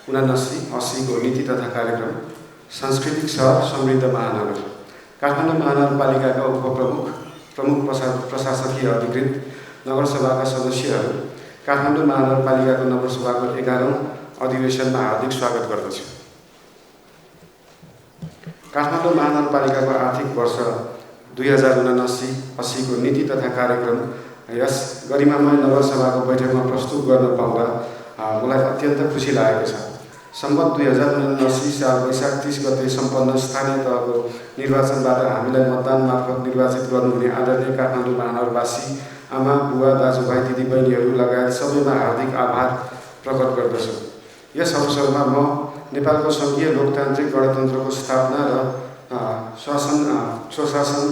79-80 को नीति तथा कार्यक्रम सांस्कृतिक सहर समृद्ध महानगर काठमाडौँ महानगरपालिकाका प्रमुख प्रशासकीय अधिकृत नगरसभाका सदस्यहरू काठमाडौँ महानगरपालिकाको नगरसभाको 11औं अधिवेशनमा हार्दिक स्वागत गर्दछु। काठमाडौँ महानगरपालिकाको आर्थिक वर्ष 2079-80 को नीति तथा कार्यक्रम यस गरिमामय नगरसभाको बैठकमा प्रस्तुत गर्न पाउँदा मलाई अत्यन्त खुसी लागेको छ। सम्बत 2079 साल वैशाख 30 गते सम्पन्न स्थानीय तहको निर्वाचनबाट हामीलाई मतदान मार्फत निर्वाचित गर्नुहुने आदरणीय काठमाडौँ महानगरवासी आमा बुवा दाजुभाइ दिदीबहिनीहरू लगायत सबैमा हार्दिक आभार प्रकट गर्दछु। यस अवसरमा म नेपालको सङ्घीय लोकतान्त्रिक गणतन्त्रको स्थापना र स्वशासन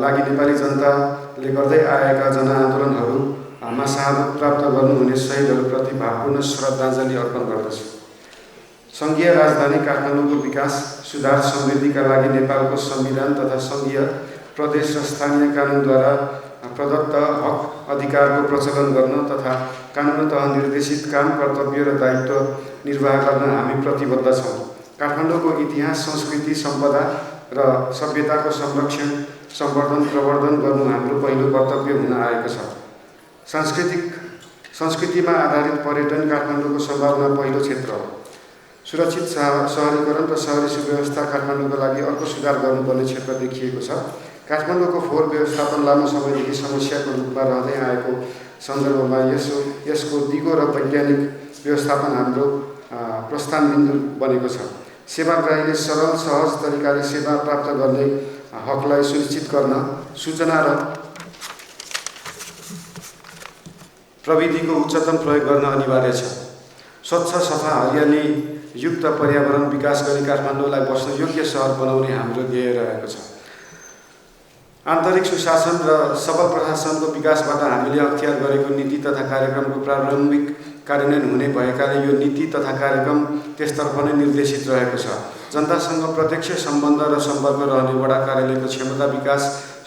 लागि नेपाली जनताले गर्दै आएका जनआन्दोलनहरूमा शहादत प्राप्त गर्नुहुने शहीदहरूप्रति भावपूर्ण श्रद्धाञ्जली अर्पण गर्दछु। सङ्घीय राजधानी काठमाडौँको विकास सुधार समृद्धिका लागि नेपालको संविधान तथा सङ्घीय प्रदेश र स्थानीय कानुनद्वारा प्रदत्त हक अधिकारको प्रचलन गर्न तथा कानुनतः निर्देशित काम कर्तव्य र दायित्व निर्वाह गर्न हामी प्रतिबद्ध छौँ। काठमाडौँको इतिहास संस्कृति सम्पदा र सभ्यताको संरक्षण सम्वर्धन प्रवर्धन गर्नु हाम्रो पहिलो कर्तव्य हुन आएको छ। संस्कृतिमा आधारित पर्यटन काठमाडौँको सम्भावना पहिलो क्षेत्र हो। सुरक्षित सहरीकरण र सहरी सुव्यवस्था काठमाडौँको लागि अर्को सुधार गर्नुपर्ने क्षेत्र देखिएको छ। काठमाडौँको फोहोर व्यवस्थापन लामो समयदेखि समस्याको रूपमा रहँदै आएको सन्दर्भमा यसको दिगो र वैज्ञानिक व्यवस्थापन हाम्रो प्रस्थान बिन्दु बनेको छ। सेवाग्राहीले सरल सहज तरिकाले सेवा प्राप्त गर्ने हकलाई सुनिश्चित गर्न सूचना र प्रविधिको उच्चतम प्रयोग गर्न अनिवार्य छ। स्वच्छ सफा हरियाली युक्त पर्यावरण विकास गरी काठमाडौँलाई बस्न योग्य सहर बनाउने हाम्रो ध्येय रहेको छ। आन्तरिक सुशासन र सबल प्रशासनको विकासबाट हामीले अख्तियार गरेको नीति तथा कार्यक्रमको प्रारम्भिक कार्यान्वयन हुने भएकाले यो नीति तथा कार्यक्रम त्यसतर्फ नै निर्देशित रहेको छ। जनतासँग प्रत्यक्ष सम्बन्ध र सम्पर्क रहने वडा कार्यालयको क्षमता विकास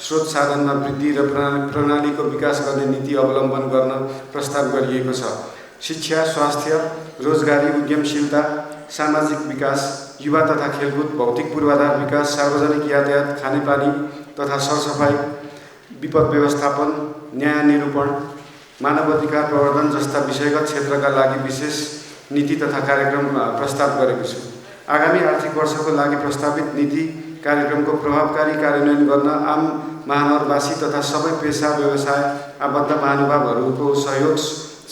स्रोत साधनमा वृद्धि र प्रणालीको विकास गर्ने नीति अवलम्बन गर्न प्रस्ताव गरिएको छ। शिक्षा, स्वास्थ्य, रोजगारी, उद्यमशीलता, सामाजिक विकास, युवा तथा खेलकुद, भौतिक पूर्वाधार विकास, सार्वजनिक यातायात, खानेपानी तथा सरसफाई, विपद व्यवस्थापन, न्याय निरूपण, मानव अधिकार प्रवर्धन जस्ता विषयगत क्षेत्रका लागि विशेष नीति तथा कार्यक्रम प्रस्ताव गरेको छु। आगामी आर्थिक वर्षको लागि प्रस्तावित नीति कार्यक्रमको प्रभावकारी कार्यान्वयन गर्न आम महानगरवासी तथा सबै पेसा व्यवसाय आबद्ध महानुभावहरूको सहयोग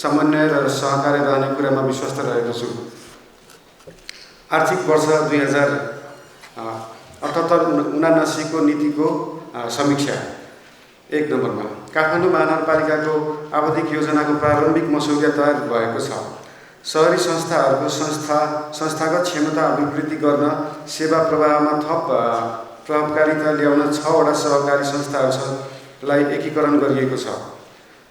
समन्वय र सहकार्य रहने कुरामा विश्वस्त रहेको छु। आर्थिक वर्ष 2078-79 को नीतिको समीक्षा। 1 नम्बरमा काठमाडौँ महानगरपालिकाको आवधिक योजनाको प्रारम्भिक मसौदा तयार भएको छ। सहरी संस्थाहरूको संस्थागत क्षमता अभिवृद्धि गर्न सेवा प्रवाहमा थप प्रभावकारिता ल्याउन 6 वटा सहकारी संस्थाहरूलाई एकीकरण गरिएको छ।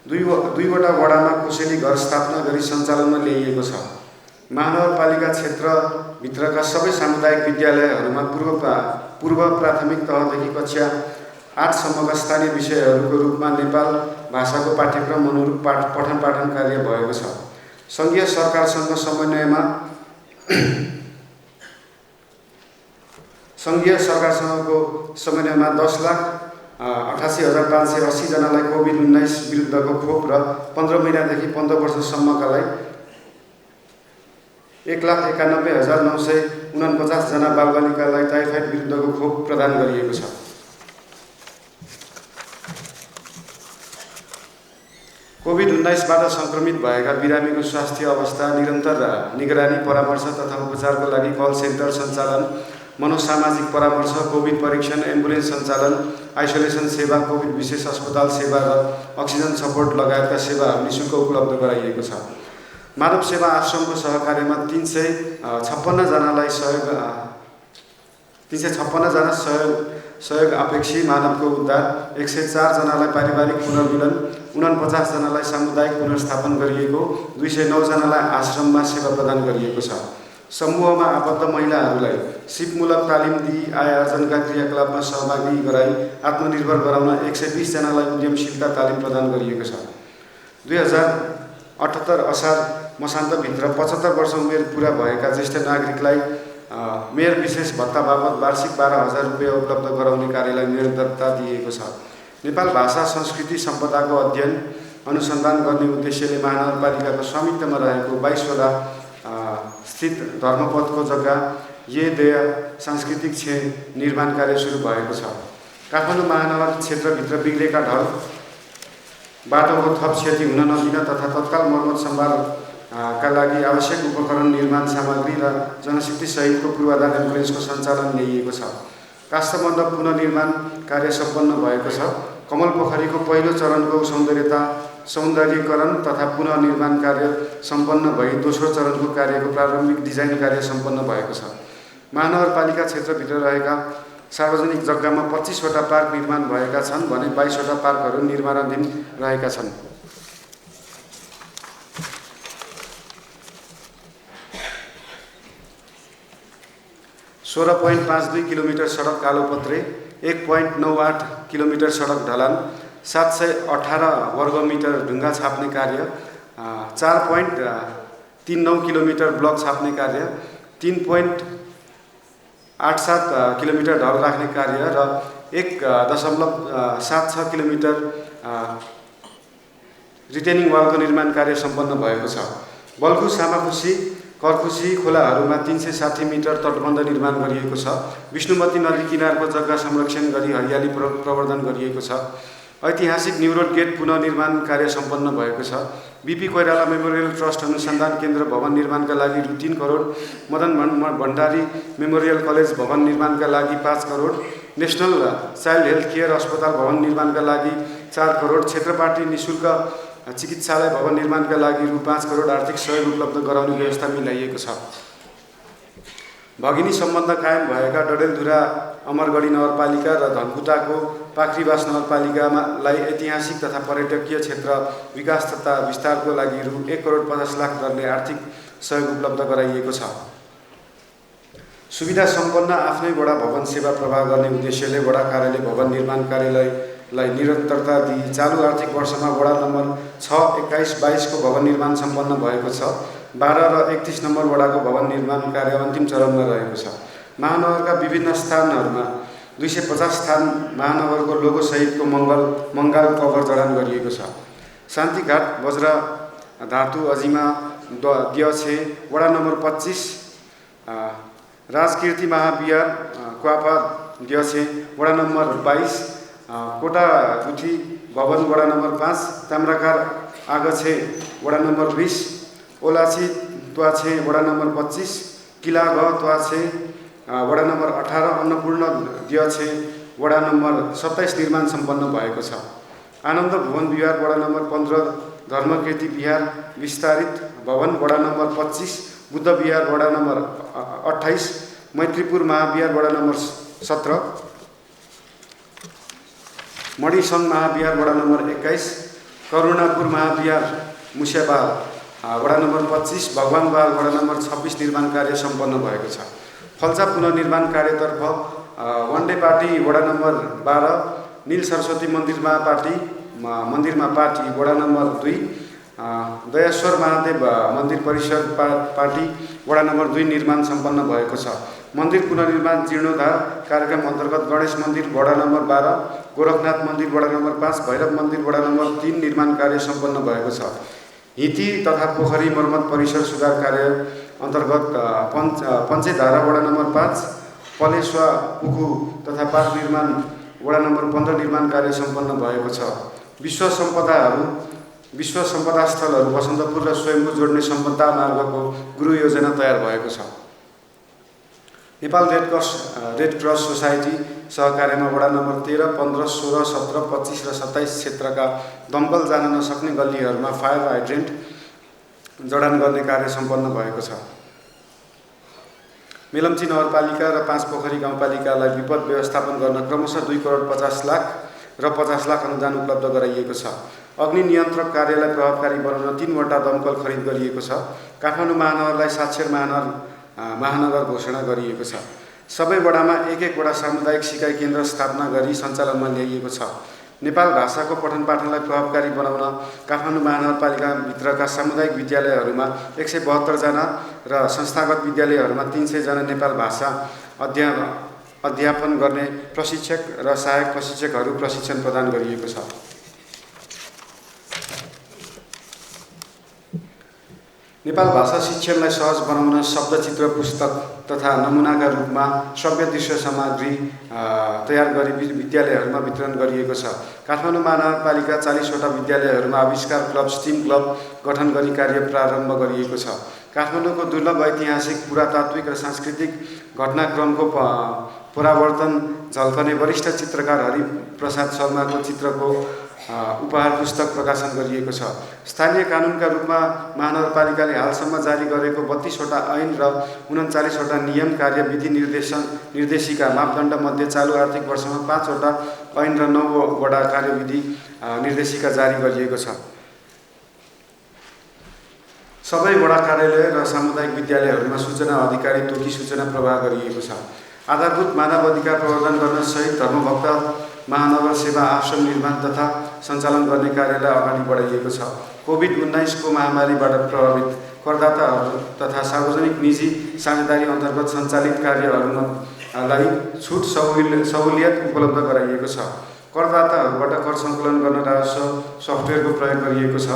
2 वटा वडामा कोसेली घर स्थापना गरी सञ्चालनमा ल्याइएको छ। महानगरपालिका क्षेत्रभित्रका सबै सामुदायिक विद्यालयहरूमा पूर्व प्राथमिक तहदेखि कक्षा 8 सम्मका स्थानीय विषयहरूको रूपमा नेपाल भाषाको पाठ्यक्रम अनुरूप पठन पाठन कार्य भएको छ। सङ्घीय सरकारसँगको समन्वयमा 10,88,580 जनालाई कोभिड-19 विरुद्धको खोप र 15 महिनादेखि 15 वर्षसम्मकालाई 1,91,949 जना बालबालिकालाई टाइफाइड विरुद्धको खोप प्रदान गरिएको छ। कोभिड-19बाट सङ्क्रमित भएका बिरामीको स्वास्थ्य अवस्था निरन्तर निगरानी परामर्श तथा उपचारको लागि कल सेन्टर सञ्चालन, मनोसामाजिक परामर्श, कोभिड परीक्षण, एम्बुलेन्स सञ्चालन, आइसोलेसन सेवा, कोभिड विशेष अस्पताल सेवा र अक्सिजन सपोर्ट लगायतका सेवाहरू निःशुल्क उपलब्ध गराइएको छ। मानव सेवा आश्रमको सहकार्यमा 356 जनालाई सहयोग अपेक्षी मानवको उद्धार, 104 जनालाई पारिवारिक पुनर्मिलन, 49 जनालाई सामुदायिक पुनर्स्थापन गरिएको, 209 जनालाई आश्रममा सेवा प्रदान गरिएको छ। समूहमा आबद्ध महिलाहरूलाई सिपमूलक तालिम दिई आय आर्जनका क्रियाकलापमा सहभागी गराई आत्मनिर्भर गराउन 120 जनालाई उद्यमशीलता तालिम प्रदान गरिएको छ। 2078 असार मसान्तभित्र 75 वर्ष उमेर पुरा भएका ज्येष्ठ नागरिकलाई मेयर विशेष भत्ता बाबत वार्षिक 12,000 रुपियाँ उपलब्ध गराउने कार्यलाई निरन्तरता दिएको छ। नेपाल भाषा संस्कृति सम्पदाको अध्ययन अनुसन्धान गर्ने उद्देश्यले महानगरपालिकाको स्वामित्वमा रहेको 22वटा स्थित धर्मपथको जग्गा ये सांस्कृतिक निर्माण कार्य सुरु भएको छ। काठमाडौँ महानगर क्षेत्रभित्र बिग्रेका ढल बाटोको थप क्षति हुन नदिन तथा तत्काल मर्मत सम्भालका लागि आवश्यक उपकरण निर्माण सामग्री र जनशक्ति सहितको पूर्वाधार एम्बुलेन्सको सञ्चालन ल्याइएको छ। काष्ठबन्ध पुनर्निर्माण कार्य सम्पन्न भएको छ। कमल पोखरीको पहिलो चरणको सौन्दर्यीकरण तथा पुनर्निर्माण कार्य सम्पन्न भई दोस्रो चरणको कार्यको प्रारम्भिक डिजाइन कार्य सम्पन्न भएको छ। महानगरपालिका क्षेत्रभित्र रहेका सार्वजनिक जग्गामा 25वटा पार्क निर्माण भएका छन् भने 22वटा पार्कहरू निर्माणाधीन रहेका छन्। (16.52 किलोमिटर सडक कालोपत्रे, 1.98 किलोमिटर सडक ढलान, 718 वर्गमिटर ढुङ्गा छाप्ने कार्य, 4.39 किलोमिटर ब्लक छाप्ने कार्य, 3.87 किलोमिटर ढल राख्ने कार्य र 1.76 किलोमिटर रिटेनिङ वालको निर्माण कार्य सम्पन्न भएको छ। बल्खु, सामाखुसी, कर्खुसी खोलाहरूमा 360 मिटर तटबन्ध निर्माण गरिएको छ। विष्णुमती नदी किनारको जग्गा संरक्षण गरी हरियाली प्रवर्धन गरिएको छ। ऐतिहासिक न्युरोड गेट पुनर्निर्माण कार्य सम्पन्न भएको छ। बीपी कोइराला मेमोरियल ट्रस्ट अनुसन्धान केन्द्र भवन निर्माणका लागि रु 3 करोड, मदन भण्डारी मेमोरियल कलेज भवन निर्माणका लागि 5 crore, national child health care अस्पताल भवन निर्माणका लागि 4 करोड, क्षेत्रपाटी निःशुल्क चिकित्सालय भवन निर्माणका लागि रु 5 करोड आर्थिक सहयोग उपलब्ध गराउने व्यवस्था मिलाइएको छ। भगिनी सम्बन्ध कायम भएका डडेलधुरा अमरगढी नगरपालिका र धनकुटाको पाखरीबास नगरपालिकालाई ऐतिहासिक तथा पर्यटकीय क्षेत्र विकास तथा विस्तारको लागि रु 1 करोड 50 लाख दरले आर्थिक सहयोग उपलब्ध गराइएको छ। सुविधा सम्पन्न आफ्नै वडा भवन सेवा प्रवाह गर्ने उद्देश्यले वडा कार्यालय भवन निर्माण कार्यालयलाई निरन्तरता दिई चालु आर्थिक वर्षमा वडा नम्बर 6, 21, 22 को भवन निर्माण सम्पन्न भएको छ। 12 र 31 नम्बर वडाको भवन निर्माण कार्य अन्तिम चरणमा रहेको छ। महानगरका विभिन्न स्थानहरूमा 250 स्थान महानगरको लोगो सहितको मङ्गाल कभर जडान गरिएको छ। शान्तिघाट, वज्र धातु, अजिमा, दियछे, वडा नम्बर 25, राजकीर्ति महाविहार, क्वापा, दियछे, वडा नम्बर 22, कोटा गुठी भवन, वडा नम्बर 5, ताम्राकार आगछे, वडा नम्बर 20, ओलाची त्वाछे, वडा नम्बर 25, किला घ त्वाछे, वडा नम्बर 18, अन्नपूर्ण दियछे, वडा नम्बर 27 निर्माण सम्पन्न भएको छ। आनन्द भुवन विहार, वडा नम्बर 15, धर्मकीर्ति विहार विस्तारित भवन, वडा नम्बर 25, बुद्ध विहार, वडा नम्बर 28, मैत्रीपुर महाविहार, वडा नम्बर 17, मणिसङ्घ महाविहार, वडा नम्बर 21, करुणापुर महाविहार मुस्याबाल, वडा नम्बर 25, भगवानबाल, वडा नम्बर 26 निर्माण कार्य सम्पन्न भएको छ। फल्सा पुनर्निर्माण कार्यतर्फ वनडे पार्टी, वडा नम्बर 12, नील सरस्वती मन्दिरमा पार्टी, वडा नम्बर 2, दयाश्वर महादेव मन्दिर परिसर पार्टी, वडा नम्बर 2 निर्माण सम्पन्न भएको छ। मन्दिर पुनर्निर्माण जीर्णोद्धार कार्यक्रम अन्तर्गत गणेश मन्दिर, वडा नम्बर 12, गोरखनाथ मन्दिर, वडा नम्बर 5, भैरव मन्दिर, वडा नम्बर 3 निर्माण कार्य सम्पन्न भएको छ। हिती तथा पोखरी मर्मत परिसर सुधार कार्य अन्तर्गत पञ्चेधारा, वडा नम्बर 5, पलेश्वा पुखु तथा पार्क निर्माण, वडा नम्बर 15 निर्माण कार्य सम्पन्न भएको छ। विश्व सम्पदा स्थलहरू बसन्तपुर र स्वयम्भू जोड्ने सम्पदा मार्गको गृह योजना तयार भएको छ। नेपाल रेड क्रस सोसाइटी सहकार्यमा वडा नम्बर 13, 15, 16, 17, 25 र 27 क्षेत्रका दमकल जान नसक्ने गल्लीहरूमा फायर हाइड्रेन्ट जडान गर्ने कार्य सम्पन्न भएको छ। मेलम्ची नगरपालिका र 5 पोखरी गाउँपालिकालाई विपद व्यवस्थापन गर्न क्रमशः 2 करोड 50 लाख र 50 लाख अनुदान उपलब्ध गराइएको छ। अग्नि नियन्त्रक कार्यलाई प्रभावकारी बनाउन 3 वटा दमकल खरिद गरिएको छ। काठमाडौँ महानगरलाई साक्षर महानगर घोषणा गरिएको छ। सबै वडामा 1-1 वटा सामुदायिक सिकाइ केन्द्र स्थापना गरी सञ्चालनमा ल्याइएको छ। नेपाल भाषाको पठन पाठनलाई प्रभावकारी बनाउन काठमाडौँ महानगरपालिकाभित्रका सामुदायिक विद्यालयहरूमा 172 जना र संस्थागत विद्यालयहरूमा 300 जना नेपाल भाषा अध्यापन गर्ने प्रशिक्षक र सहायक प्रशिक्षकहरू प्रशिक्षण प्रदान गरिएको छ। नेपाल भाषा शिक्षणलाई सहज बनाउन शब्दचित्र पुस्तक तथा नमुनाका रूपमा श्रव्य दृश्य सामग्री तयार गरी विद्यालयहरूमा वितरण गरिएको छ। काठमाडौँ महानगरपालिका 40 वटा विद्यालयहरूमा आविष्कार क्लब स्टिम क्लब गठन गरी कार्य प्रारम्भ गरिएको छ। काठमाडौँको दुर्लभ ऐतिहासिक पुरातात्विक र सांस्कृतिक घटनाक्रमको परावर्तन झल्कने वरिष्ठ चित्रकार हरिप्रसाद शर्माको चित्रको उपहार पुस्तक प्रकाशन गरिएको छ। स्थानीय कानुनका रूपमा महानगरपालिकाले हालसम्म जारी गरेको 32 वटा ऐन र 39 वटा नियम कार्यविधि निर्देशिका मापदण्ड मध्ये चालु आर्थिक वर्षमा 5 वटा ऐन र 9 वटा कार्यविधि निर्देशिका जारी गरिएको छ। सबै वडा कार्यालय र सामुदायिक विद्यालयहरूमा सूचना अधिकारी तोकी सूचना प्रवाह गरिएको छ। आधारभूत मानव अधिकार प्रवर्धन गर्न सहित धर्मभक्त महानगर सेवा आश्रम निर्माण तथा सञ्चालन गर्ने कार्यलाई अगाडि बढाइएको छ। कोभिड-19 को महामारीबाट प्रभावित करदाताहरू तथा सार्वजनिक निजी साझेदारी अन्तर्गत सञ्चालित कार्यहरूलाई छुट सहुलियत उपलब्ध गराइएको छ। करदाताहरूबाट कर सङ्कलन गर्न राजस्व सफ्टवेयरको प्रयोग गरिएको छ।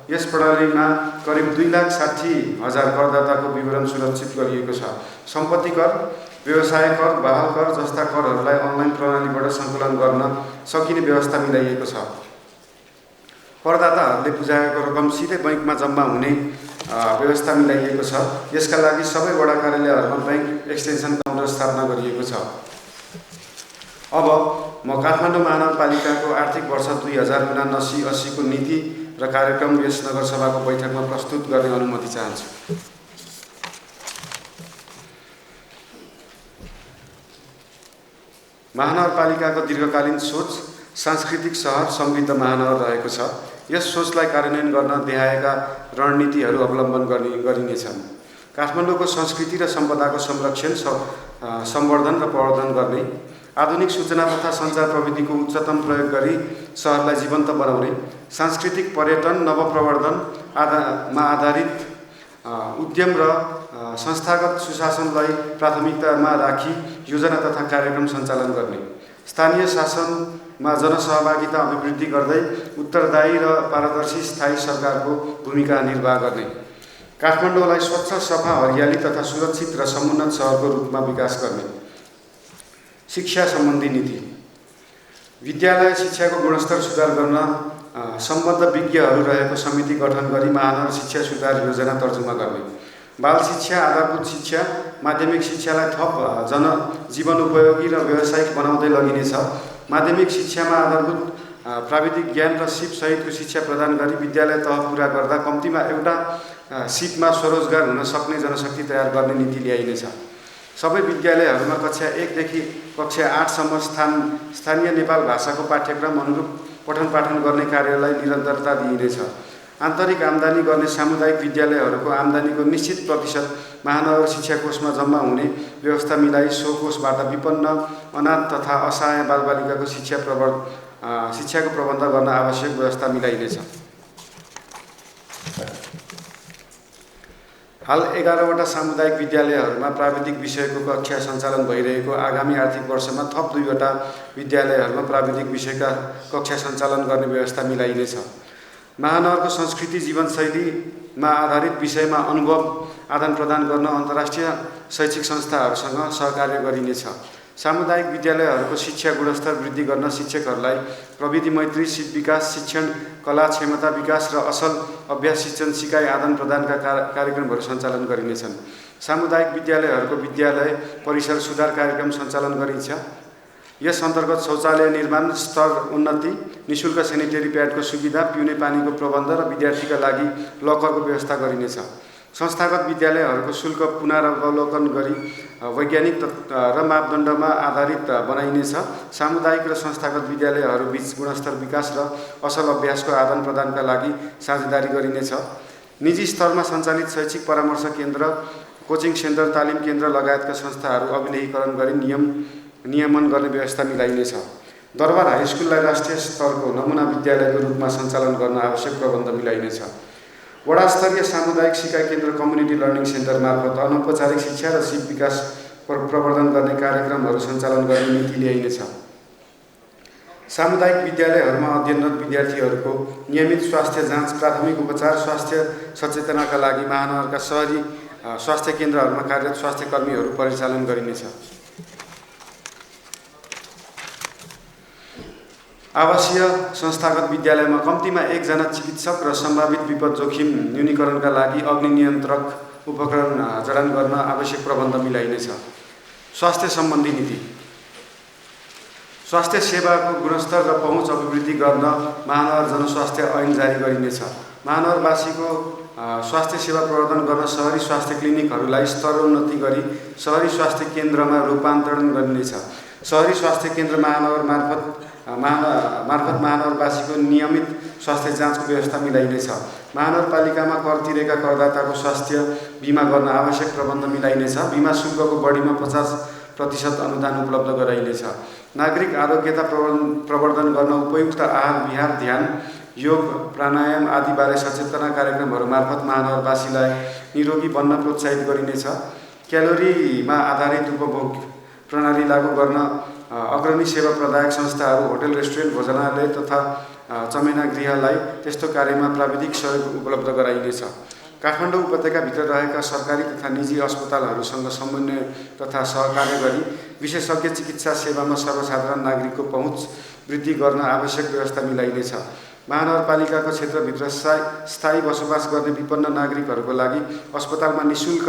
यस प्रणालीमा करिब 2,60,000 करदाताको विवरण सुरक्षित गरिएको छ। सम्पत्ति कर, व्यवसाय कर, वाहन कर जस्ता करहरूलाई अनलाइन प्रणालीबाट सङ्कलन गर्न सकिने व्यवस्था मिलाइएको छ। करदाताहरूले बुझाएको रकम सिधै बैंकमा जम्मा हुने व्यवस्था मिलाइएको छ। यसका लागि सबै वडा कार्यालयहरूमा बैंक एक्सटेन्सन काउन्टर स्थापना गरिएको छ। अब म काठमाडौँ महानगरपालिकाको आर्थिक वर्ष 2079-80 को नीति र कार्यक्रम यस नगरसभाको बैठकमा प्रस्तुत गर्ने अनुमति चाहन्छु। महानगरपालिकाको दीर्घकालीन सोच सांस्कृतिक सहर समृद्ध महानगर रहेको छ। यस सोचलाई कार्यान्वयन गर्न देखाएका रणनीतिहरू अवलम्बन गरिनेछन्। काठमाडौँको संस्कृति र सम्पदाको संरक्षण, सम्वर्धन र प्रवर्धन गर्ने, आधुनिक सूचना तथा सञ्चार प्रविधिको उच्चतम प्रयोग गरी सहरलाई जीवन्त बनाउने, सांस्कृतिक पर्यटन नवप्रवर्धनमा आधारित उद्यम र संस्थागत सुशासनलाई प्राथमिकतामा राखी योजना तथा कार्यक्रम सञ्चालन गर्ने, स्थानीय शासनमा जनसहभागिता अभिवृद्धि गर्दै उत्तरदायी र पारदर्शी स्थायी सरकारको भूमिका निर्वाह गर्ने, काठमाडौँलाई स्वच्छ, सफा, हरियाली तथा सुरक्षित र समुन्नत सहरको रूपमा विकास गर्ने। शिक्षा सम्बन्धी नीति। विद्यालय शिक्षाको गुणस्तर सुधार गर्न सम्बद्ध विज्ञहरू रहेको समिति गठन गरी महानगर शिक्षा सुधार योजना तर्जुमा गर्ने, बाल शिक्षा, आधारभूत शिक्षा, माध्यमिक शिक्षालाई थप जीवनोपयोगी र व्यावसायिक बनाउँदै लगिनेछ। माध्यमिक शिक्षामा आधारभूत प्राविधिक ज्ञान र सिप सहितको शिक्षा प्रदान गरी विद्यालय तह पुरा गर्दा कम्तीमा एउटा सिपमा स्वरोजगार हुन सक्ने जनशक्ति तयार गर्ने नीति ल्याइनेछ। सबै विद्यालयहरूमा कक्षा 1 देखि कक्षा 8 सम्म स्थानीय नेपाल भाषाको पाठ्यक्रम अनुरूप पठन पाठन गर्ने कार्यलाई निरन्तरता दिइनेछ। आन्तरिक आम्दानी गर्ने सामुदायिक विद्यालयहरूको आम्दानीको निश्चित प्रतिशत महानगर शिक्षा कोषमा जम्मा हुने व्यवस्था मिलाई सो कोषबाट विपन्न, अनाथ तथा असहाय बालबालिकाको शिक्षाको प्रबन्ध गर्न आवश्यक व्यवस्था मिलाइनेछ। हाल 11 वटा सामुदायिक विद्यालयहरूमा प्राविधिक विषयको कक्षा सञ्चालन भइरहेको आगामी आर्थिक वर्षमा थप 2 वटा विद्यालयहरूमा प्राविधिक विषयका कक्षा सञ्चालन गर्ने व्यवस्था मिलाइनेछ। महानगरको संस्कृति जीवनशैलीमा आधारित विषयमा अनुभव आदान प्रदान गर्न अन्तर्राष्ट्रिय शैक्षिक संस्थाहरूसँग सहकार्य गरिनेछ। सामुदायिक विद्यालयहरूको शिक्षा गुणस्तर वृद्धि गर्न शिक्षकहरूलाई प्रविधि मैत्री, सिप विकास शिक्षण, कला क्षमता विकास र असल अभ्यास शिक्षण सिकाइ आदान प्रदानका कार्यक्रमहरू सञ्चालन गरिनेछन्। सामुदायिक विद्यालयहरूको विद्यालय परिसर सुधार कार्यक्रम सञ्चालन गरिन्छ। यस अन्तर्गत शौचालय निर्माण, स्तर उन्नति, निःशुल्क सेनिटरी प्याडको सुविधा, पिउने पानीको प्रबन्ध र विद्यार्थीका लागि लकरको व्यवस्था गरिनेछ। संस्थागत विद्यालयहरूको शुल्क पुनरावलोकन गरी वैज्ञानिक र मापदण्डमा आधारित बनाइनेछ। सामुदायिक र संस्थागत विद्यालयहरूबीच गुणस्तर विकास र असल अभ्यासको आदान प्रदानका लागि साझेदारी गरिनेछ। निजी स्तरमा सञ्चालित शैक्षिक परामर्श केन्द्र, कोचिङ सेन्टर, तालिम केन्द्र लगायतका संस्थाहरू अभिलेखीकरण गरी नियमन गर्ने व्यवस्था मिलाइनेछ। दरबार हाई स्कुललाई राष्ट्रिय स्तरको नमुना विद्यालयको रूपमा सञ्चालन गर्न आवश्यक प्रबन्ध मिलाइनेछ। वडा स्तरीय सामुदायिक सिकाइ केन्द्र कम्युनिटी लर्निङ सेन्टर मार्फत अनौपचारिक शिक्षा र सिप विकास प्रवर्धन गर्ने कार्यक्रमहरू सञ्चालन गर्ने नीति ल्याइनेछ। सामुदायिक विद्यालयहरूमा अध्ययनरत विद्यार्थीहरूको नियमित स्वास्थ्य जाँच, प्राथमिक उपचार, स्वास्थ्य सचेतनाका लागि महानगरका शहरी स्वास्थ्य केन्द्रहरूमा कार्यरत स्वास्थ्य कर्मीहरू परिचालन गरिनेछ। आवासीय संस्थागत विद्यालयमा कम्तीमा 1 जना चिकित्सक र सम्भावित विपद जोखिम न्यूनीकरणका लागि अग्नि नियन्त्रक उपकरण जडान गर्न आवश्यक प्रबन्ध मिलाइनेछ। स्वास्थ्य सम्बन्धी नीति। स्वास्थ्य सेवाको गुणस्तर र पहुँच अभिवृद्धि गर्न महानगर जनस्वास्थ्य ऐन जारी गरिनेछ। महानगरवासीको स्वास्थ्य सेवा प्रवर्धन गर्न शहरी स्वास्थ्य क्लिनिकहरूलाई स्तरोन्नति गरी शहरी स्वास्थ्य केन्द्रमा रूपान्तरण गरिनेछ। शहरी स्वास्थ्य केन्द्र मार्फत महानगरवासीको नियमित स्वास्थ्य जाँचको व्यवस्था मिलाइनेछ। महानगरपालिकामा कर तिरेका करदाताको स्वास्थ्य बिमा गर्न आवश्यक प्रबन्ध मिलाइनेछ। बिमा शुल्कको बढीमा 50% अनुदान उपलब्ध गराइनेछ। नागरिक आरोग्यता प्रवर्धन गर्न उपयुक्त आहार विहार, ध्यान, योग, प्राणायाम आदिबारे सचेतना कार्यक्रमहरू मार्फत महानगरवासीलाई निरोगी बन्न प्रोत्साहित गरिनेछ। क्यालोरीमा आधारित उपभोग प्रणाली लागू गर्न अग्रणी सेवा प्रदायक संस्थाहरू, होटल, रेस्टुरेन्ट, भोजनालय तथा चमेना गृहलाई त्यस्तो कार्यमा प्राविधिक सहयोग उपलब्ध गराइनेछ। काठमाडौँ उपत्यकाभित्र रहेका सरकारी तथा निजी अस्पतालहरूसँग समन्वय तथा सहकार्य गरी विशेषज्ञ चिकित्सा सेवामा सर्वसाधारण नागरिकको पहुँच वृद्धि गर्न आवश्यक व्यवस्था मिलाइनेछ। महानगरपालिकाको क्षेत्रभित्र स्थायी बसोबास गर्ने विपन्न नागरिकहरूको लागि अस्पतालमा निःशुल्क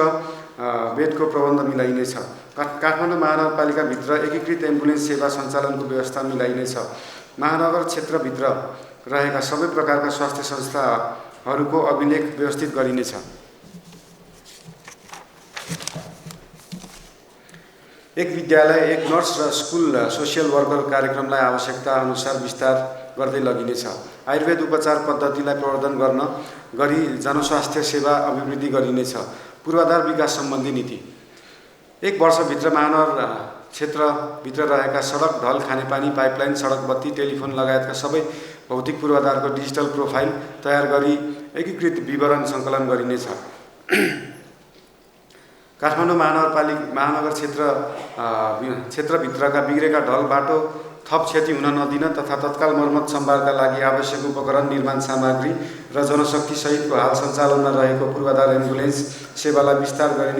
बेडको प्रबन्ध मिलाइनेछ। काठमाडौँ महानगरपालिकाभित्र एकीकृत एम्बुलेन्स सेवा सञ्चालनको व्यवस्था मिलाइनेछ। महानगर क्षेत्रभित्र रहेका सबै प्रकारका स्वास्थ्य संस्थाहरूको अभिलेख व्यवस्थित गरिनेछ। एक विद्यालय, एक नर्स र स्कुल सोसियल वर्कर कार्यक्रमलाई आवश्यकता अनुसार विस्तार गर्दै लगिनेछ। आयुर्वेद उपचार पद्धतिलाई प्रवर्धन गर्न गरी जनस्वास्थ्य सेवा अभिवृद्धि गरिनेछ। पूर्वाधार विकास सम्बन्धी नीति। 1 वर्षभित्र महानगर क्षेत्रभित्र रहेका सडक, ढल, खानेपानी, पाइपलाइन, सडक, बत्ती, टेलिफोन लगायतका सबै भौतिक पूर्वाधारको डिजिटल प्रोफाइल तयार गरी एकीकृत विवरण सङ्कलन गरिनेछ। काठमाडौँ महानगर क्षेत्रभित्रका बिग्रेका ढल, बाटो थप क्षति हुन नदिन तथा तत्काल मर्मत सम्भारका लागि आवश्यक उपकरण, निर्माण सामग्री र जनशक्ति सहितको हाल सञ्चालनमा रहेको पूर्वाधार एम्बुलेन्स सेवालाई विस्तार गरी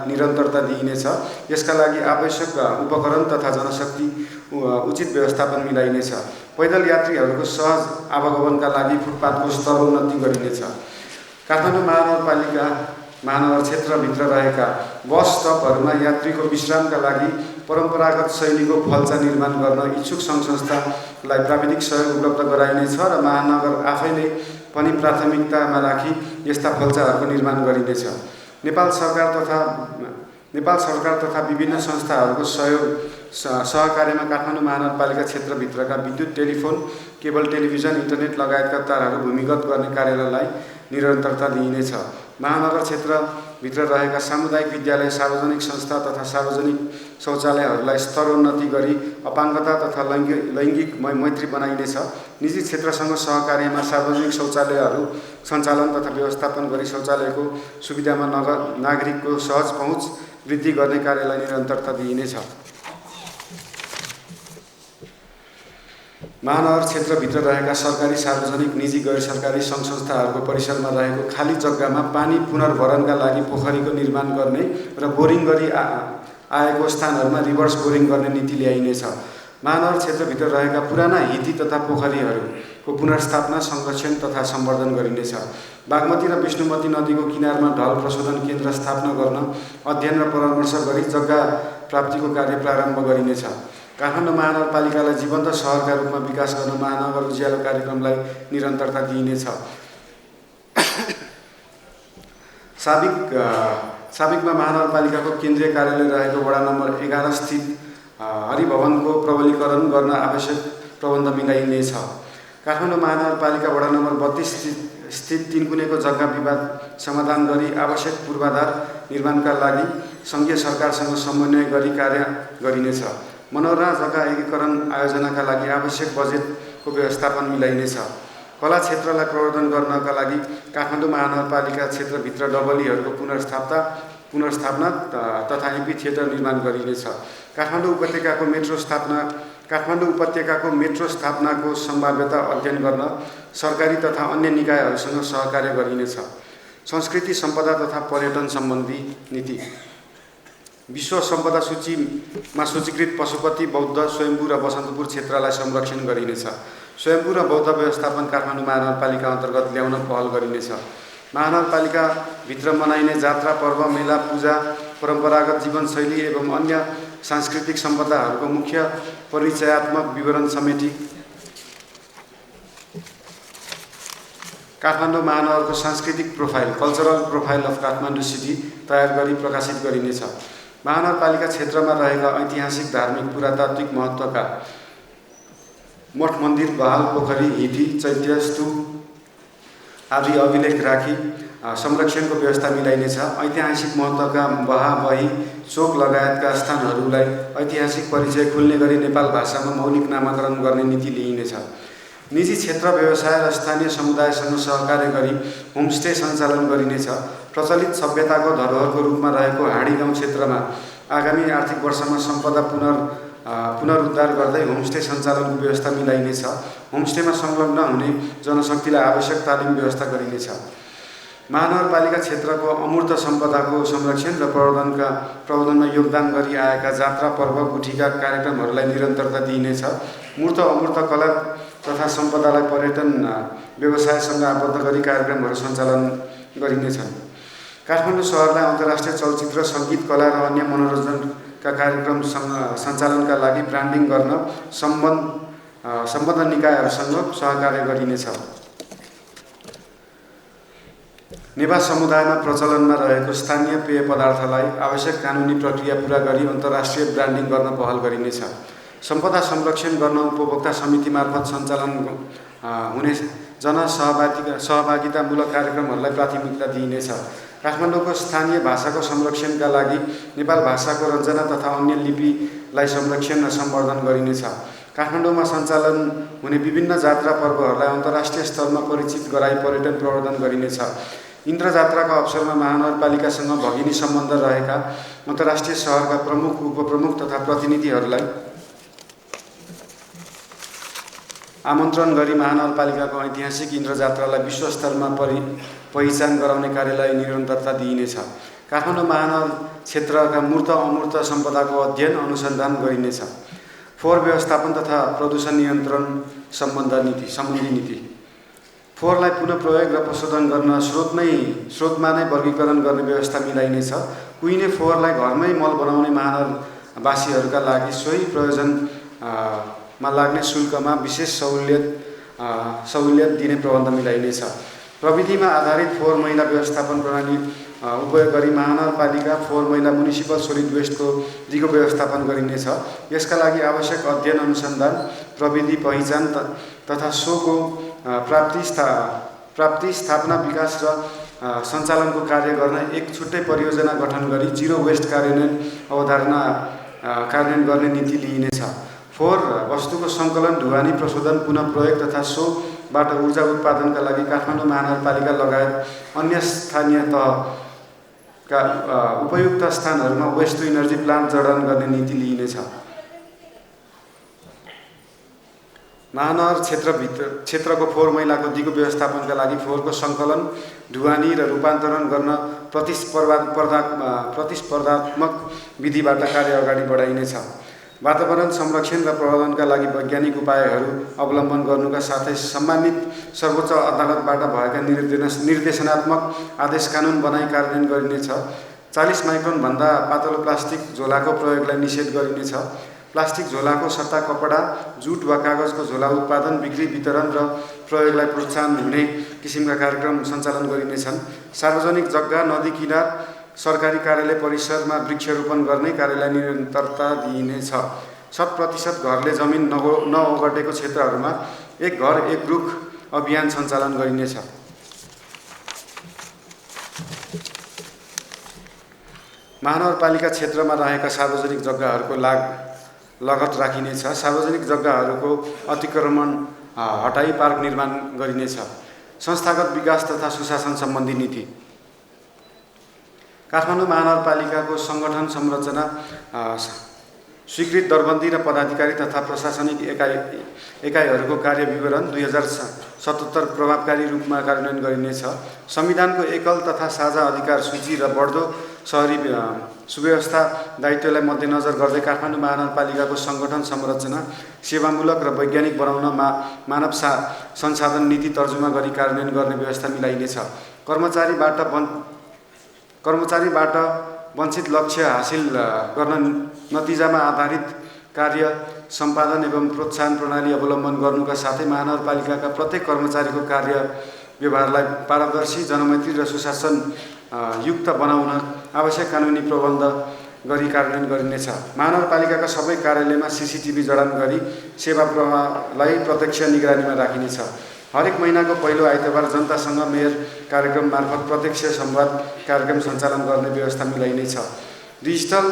निरन्तरता दिइनेछ। यसका लागि आवश्यक उपकरण तथा जनशक्ति उचित व्यवस्थापन मिलाइनेछ। पैदल यात्रीहरूको सहज आवागमनका लागि फुटपाथको स्तरोन्नति गरिनेछ। काठमाडौँ महानगर क्षेत्रभित्र रहेका बस स्टपहरूमा यात्रीको विश्रामका लागि परम्परागत शैलीको फल्चा निर्माण गर्न इच्छुक सङ्घ-संस्थालाई प्राविधिक सहयोग उपलब्ध गराइनेछ र महानगर आफैले पनि प्राथमिकतामा राखी यस्ता फल्चाहरूको निर्माण गरिनेछ। नेपाल सरकार तथा विभिन्न संस्थाहरूको सहकार्यमा काठमाडौँ महानगरपालिका क्षेत्रभित्रका विद्युत, टेलिफोन, केबल टेलिभिजन, इन्टरनेट लगायतका तारहरू भूमिगत गर्ने कार्यलाई निरन्तरता दिइनेछ। महानगर क्षेत्रभित्र रहेका सामुदायिक विद्यालय, सार्वजनिक संस्था तथा सार्वजनिक शौचालयहरूलाई स्तरोन्नति गरी अपाङ्गता तथा लैङ्गिक मैत्री बनाइनेछ। निजी क्षेत्रसँग सहकार्यमा सार्वजनिक शौचालयहरू सञ्चालन तथा व्यवस्थापन गरी शौचालयको सुविधामा नागरिकको सहज पहुँच वृद्धि गर्ने कार्यलाई निरन्तरता दिइनेछ। महानगर क्षेत्रभित्र रहेका सरकारी, सार्वजनिक, निजी, गैर सरकारी सङ्घ संस्थाहरूको परिसरमा रहेको खाली जग्गामा पानी पुनर्भरणका लागि पोखरीको निर्माण गर्ने र बोरिङ गरी आएको स्थानहरूमा रिभर्स बोरिङ गर्ने नीति ल्याइनेछ। महानगर क्षेत्रभित्र रहेका पुराना हिती तथा पोखरीहरूको पुनर्स्थापना, संरक्षण तथा सम्वर्धन गरिनेछ। बागमती र विष्णुमती नदीको किनारमा ढल प्रशोधन केन्द्र स्थापना गर्न अध्ययन र परामर्श गरी जग्गा प्राप्तिको कार्य प्रारम्भ गरिनेछ। काठमाडौँ महानगरपालिकालाई जीवन्त सहरका रूपमा विकास गर्न महानगर उज्यालो कार्यक्रमलाई निरन्तरता दिइनेछ। साबिकमा महानगरपालिकाको केन्द्रीय कार्यालय रहेको वडा नम्बर 11 स्थित हरिभवनको प्रबलीकरण गर्न आवश्यक प्रबन्ध मिलाइनेछ। काठमाडौँ महानगरपालिका वडा नम्बर 32 स्थित तिनकुनेको जग्गा विवाद समाधान गरी आवश्यक पूर्वाधार निर्माणका लागि सङ्घीय सरकारसँग समन्वय गरी कार्य गरिनेछ। मनोरञ्जन जग्गा एकीकरण आयोजनाका लागि आवश्यक बजेटको व्यवस्थापन मिलाइनेछ। कला क्षेत्रलाई प्रवर्धन गर्नका लागि काठमाडौँ महानगरपालिका क्षेत्रभित्र डबलीहरूको पुनर्स्थापना तथा एम्फी थिएटर निर्माण गरिनेछ। काठमाडौँ उपत्यकाको मेट्रो स्थापनाको सम्भाव्यता अध्ययन गर्न सरकारी तथा अन्य निकायहरूसँग सहकार्य गरिनेछ। संस्कृति सम्पदा तथा पर्यटन सम्बन्धी नीति। विश्व सम्पदा सूचीमा सूचीकृत पशुपति, बौद्ध, स्वयम्भू र बसन्तपुर क्षेत्रलाई संरक्षण गरिनेछ। स्वयम्भू र बौद्ध व्यवस्थापन काठमाडौँ महानगरपालिका अन्तर्गत ल्याउन पहल गरिनेछ। महानगरपालिकाभित्र मनाइने जात्रा, पर्व, मेला, पूजा, परम्परागत जीवनशैली एवं अन्य सांस्कृतिक सम्पदाहरूको मुख्य परिचयात्मक विवरण समेटी काठमाडौँ महानगरको सांस्कृतिक profile, cultural profile of Kathmandu city तयार गरी प्रकाशित गरिनेछ। महानगरपालिका क्षेत्रमा रहेका ऐतिहासिक, धार्मिक, पुरातात्विक महत्त्वका मठ मन्दिर, बहाल पोखरी, हिटी, चैत्य, स्तूप आदि अभिलेख राखी संरक्षणको व्यवस्था मिलाइनेछ। ऐतिहासिक महत्त्वका बहा, बही, चोक लगायतका स्थानहरूलाई ऐतिहासिक परिचय खुल्ने गरी नेपाल भाषामा मौलिक नामाकरण गर्ने नीति लिइनेछ। निजी क्षेत्र, व्यवसाय र स्थानीय समुदायसँग सहकार्य गरी होमस्टे सञ्चालन गरिनेछ। प्रचलित सभ्यताको धरोहरको रूपमा रहेको हाँडी गाउँ क्षेत्रमा आगामी आर्थिक वर्षमा सम्पदा पुनरुद्धार गर्दै होमस्टे सञ्चालनको व्यवस्था मिलाइनेछ। होमस्टेमा संलग्न हुने जनशक्तिलाई आवश्यक तालिम व्यवस्था गरिनेछ। महानगरपालिका क्षेत्रको अमूर्त सम्पदाको संरक्षण र प्रवर्धनमा योगदान गरी आएका जात्रा, पर्व, गुठीका कार्यक्रमहरूलाई निरन्तरता दिइनेछ। मूर्त अमूर्त कला तथा सम्पदालाई पर्यटन व्यवसायसँग आबद्ध गरी कार्यक्रमहरू सञ्चालन गरिनेछन्। काठमाडौँ सहरलाई अन्तर्राष्ट्रिय चलचित्र, सङ्गीत, कला र अन्य मनोरञ्जनका कार्यक्रम सञ्चालनका लागि ब्रान्डिङ गर्न सम्बद्ध निकायहरूसँग सहकार्य गरिनेछ। नेवार समुदायमा प्रचलनमा रहेको स्थानीय पेय पदार्थलाई आवश्यक कानुनी प्रक्रिया पूरा गरी अन्तर्राष्ट्रिय ब्रान्डिङ गर्न पहल गरिनेछ। सम्पदा संरक्षण गर्न उपभोक्ता समिति मार्फत सञ्चालन हुने जनसहभागितामूलक कार्यक्रमहरूलाई प्राथमिकता दिइनेछ। काठमाडौँको स्थानीय भाषाको संरक्षणका लागि नेपाल भाषाको रञ्जना तथा अन्य लिपिलाई संरक्षण र सम्वर्धन गरिनेछ। काठमाडौँमा सञ्चालन हुने विभिन्न जात्रा, पर्वहरूलाई अन्तर्राष्ट्रिय स्तरमा परिचित गराई पर्यटन प्रवर्धन गरिनेछ। इन्द्र जात्राका अवसरमा महानगरपालिकासँग भगिनी सम्बन्ध रहेका अन्तर्राष्ट्रिय सहरका प्रमुख, उपप्रमुख तथा प्रतिनिधिहरूलाई आमन्त्रण गरी महानगरपालिकाको ऐतिहासिक इन्द्र जात्रालाई विश्वस्तरमा पहिचान गराउने कार्यलाई निरन्तरता दिइनेछ। काठमाडौँ महानगर क्षेत्रका मूर्त अमूर्त सम्पदाको अध्ययन अनुसन्धान गरिनेछ। फोहोर व्यवस्थापन तथा प्रदूषण नियन्त्रण सम्बन्धी नीति। फोहोरलाई पुनः प्रयोग र प्रशोधन गर्न स्रोतमा नै वर्गीकरण गर्ने व्यवस्था मिलाइनेछ। कुहिने फोहोरलाई घरमै मल बनाउने महानगरवासीहरूका लागि सोही प्रयोजनमा लाग्ने शुल्कमा विशेष सहुलियत दिने प्रबन्ध मिलाइनेछ। प्रविधिमा आधारित फोहोर मैला व्यवस्थापन प्रणाली उपयोग गरी महानगरपालिका फोहोर मैला म्युनिसिपल सोलिड वेस्टको दिगो व्यवस्थापन गरिनेछ। यसका लागि आवश्यक अध्ययन, अनुसन्धान, प्रविधि पहिचान तथा सोको प्राप्ति, स्थापना, विकास र सञ्चालनको कार्य गर्न एक छुट्टै परियोजना गठन गरी जिरो वेस्ट कार्यान्वयन अवधारणा कार्यान्वयन गर्ने नीति लिइनेछ। फोहोर वस्तुको सङ्कलन, ढुवानी, प्रशोधन, पुनः प्रयोग तथा सोबाट ऊर्जा उत्पादनका लागि काठमाडौँ महानगरपालिका लगायत अन्य स्थानीय तहका उपयुक्त स्थानहरूमा वेस्ट टु इनर्जी प्लान्ट जडान गर्ने नीति लिइनेछ। महानगर क्षेत्रको फोहोर मैलाको दिगो व्यवस्थापनका लागि फोहोरको सङ्कलन, ढुवानी र रूपान्तरण गर्न प्रतिस्पर्धात्मक विधिबाट कार्य अगाडि बढाइनेछ। वातावरण संरक्षण र प्रवर्धनका लागि वैज्ञानिक उपायहरू अवलम्बन गर्नुका साथै सम्मानित सर्वोच्च अदालतबाट भएका निर्देशनात्मक आदेश कानुन बनाई कार्यान्वयन गरिनेछ। 40 माइक्रोनभन्दा पातलो प्लास्टिक झोलाको प्रयोगलाई निषेध गरिनेछ। प्लास्टिक झोलाको सट्टा कपडा, जुट वा कागजको झोला उत्पादन, बिक्री, वितरण र प्रयोगलाई प्रोत्साहन हुने किसिमका कार्यक्रम सञ्चालन गरिनेछन्। सार्वजनिक जग्गा, नदी किनार, सरकारी कार्यालय परिसरमा वृक्षरोपण गर्ने कार्यलाई निरन्तरता दिइनेछ। 100% घरले जमिन नओगटेको क्षेत्रहरूमा एक घर एक रुख अभियान सञ्चालन गरिनेछ। महानगरपालिका क्षेत्रमा रहेका सार्वजनिक जग्गाहरूको लगत राखिनेछ। सार्वजनिक जग्गाहरूको अतिक्रमण हटाई पार्क निर्माण गरिनेछ। संस्थागत विकास तथा सुशासन सम्बन्धी नीति। काठमाडौँ महानगरपालिकाको सङ्गठन संरचना स्वीकृत दरबन्दी र पदाधिकारी तथा प्रशासनिक एकाइहरूको कार्य विवरण 2077 प्रभावकारी रूपमा कार्यान्वयन गरिनेछ। संविधानको एकल तथा साझा अधिकार सूची र बढ्दो शहरी सुव्यवस्था दायित्वलाई मध्यनजर गर्दै काठमाडौँ महानगरपालिकाको सङ्गठन संरचना सेवामूलक र वैज्ञानिक बनाउन मानव संसाधन नीति तर्जुमा गरी कार्यान्वयन गर्ने व्यवस्था मिलाइनेछ। कर्मचारीबाट वञ्चित लक्ष्य हासिल गर्न नतिजामा आधारित कार्य सम्पादन एवं प्रोत्साहन प्रणाली अवलम्बन गर्नुका साथै महानगरपालिकाका प्रत्येक कर्मचारीको कार्य व्यवहारलाई पारदर्शी, जनमैत्री र सुशासन युक्त बनाउन आवश्यक कानुनी प्रबन्ध गरी कार्यान्वयन गरिनेछ। महानगरपालिकाका सबै कार्यालयमा सीसीटीभी जडान गरी सेवा प्रवाहलाई प्रत्यक्ष निगरानीमा राखिनेछ। हरेक महिनाको पहिलो आइतबार जनतासँग मेयर कार्यक्रम मार्फत प्रत्यक्ष संवाद कार्यक्रम सञ्चालन गर्ने व्यवस्था मिलाइनेछ। डिजिटल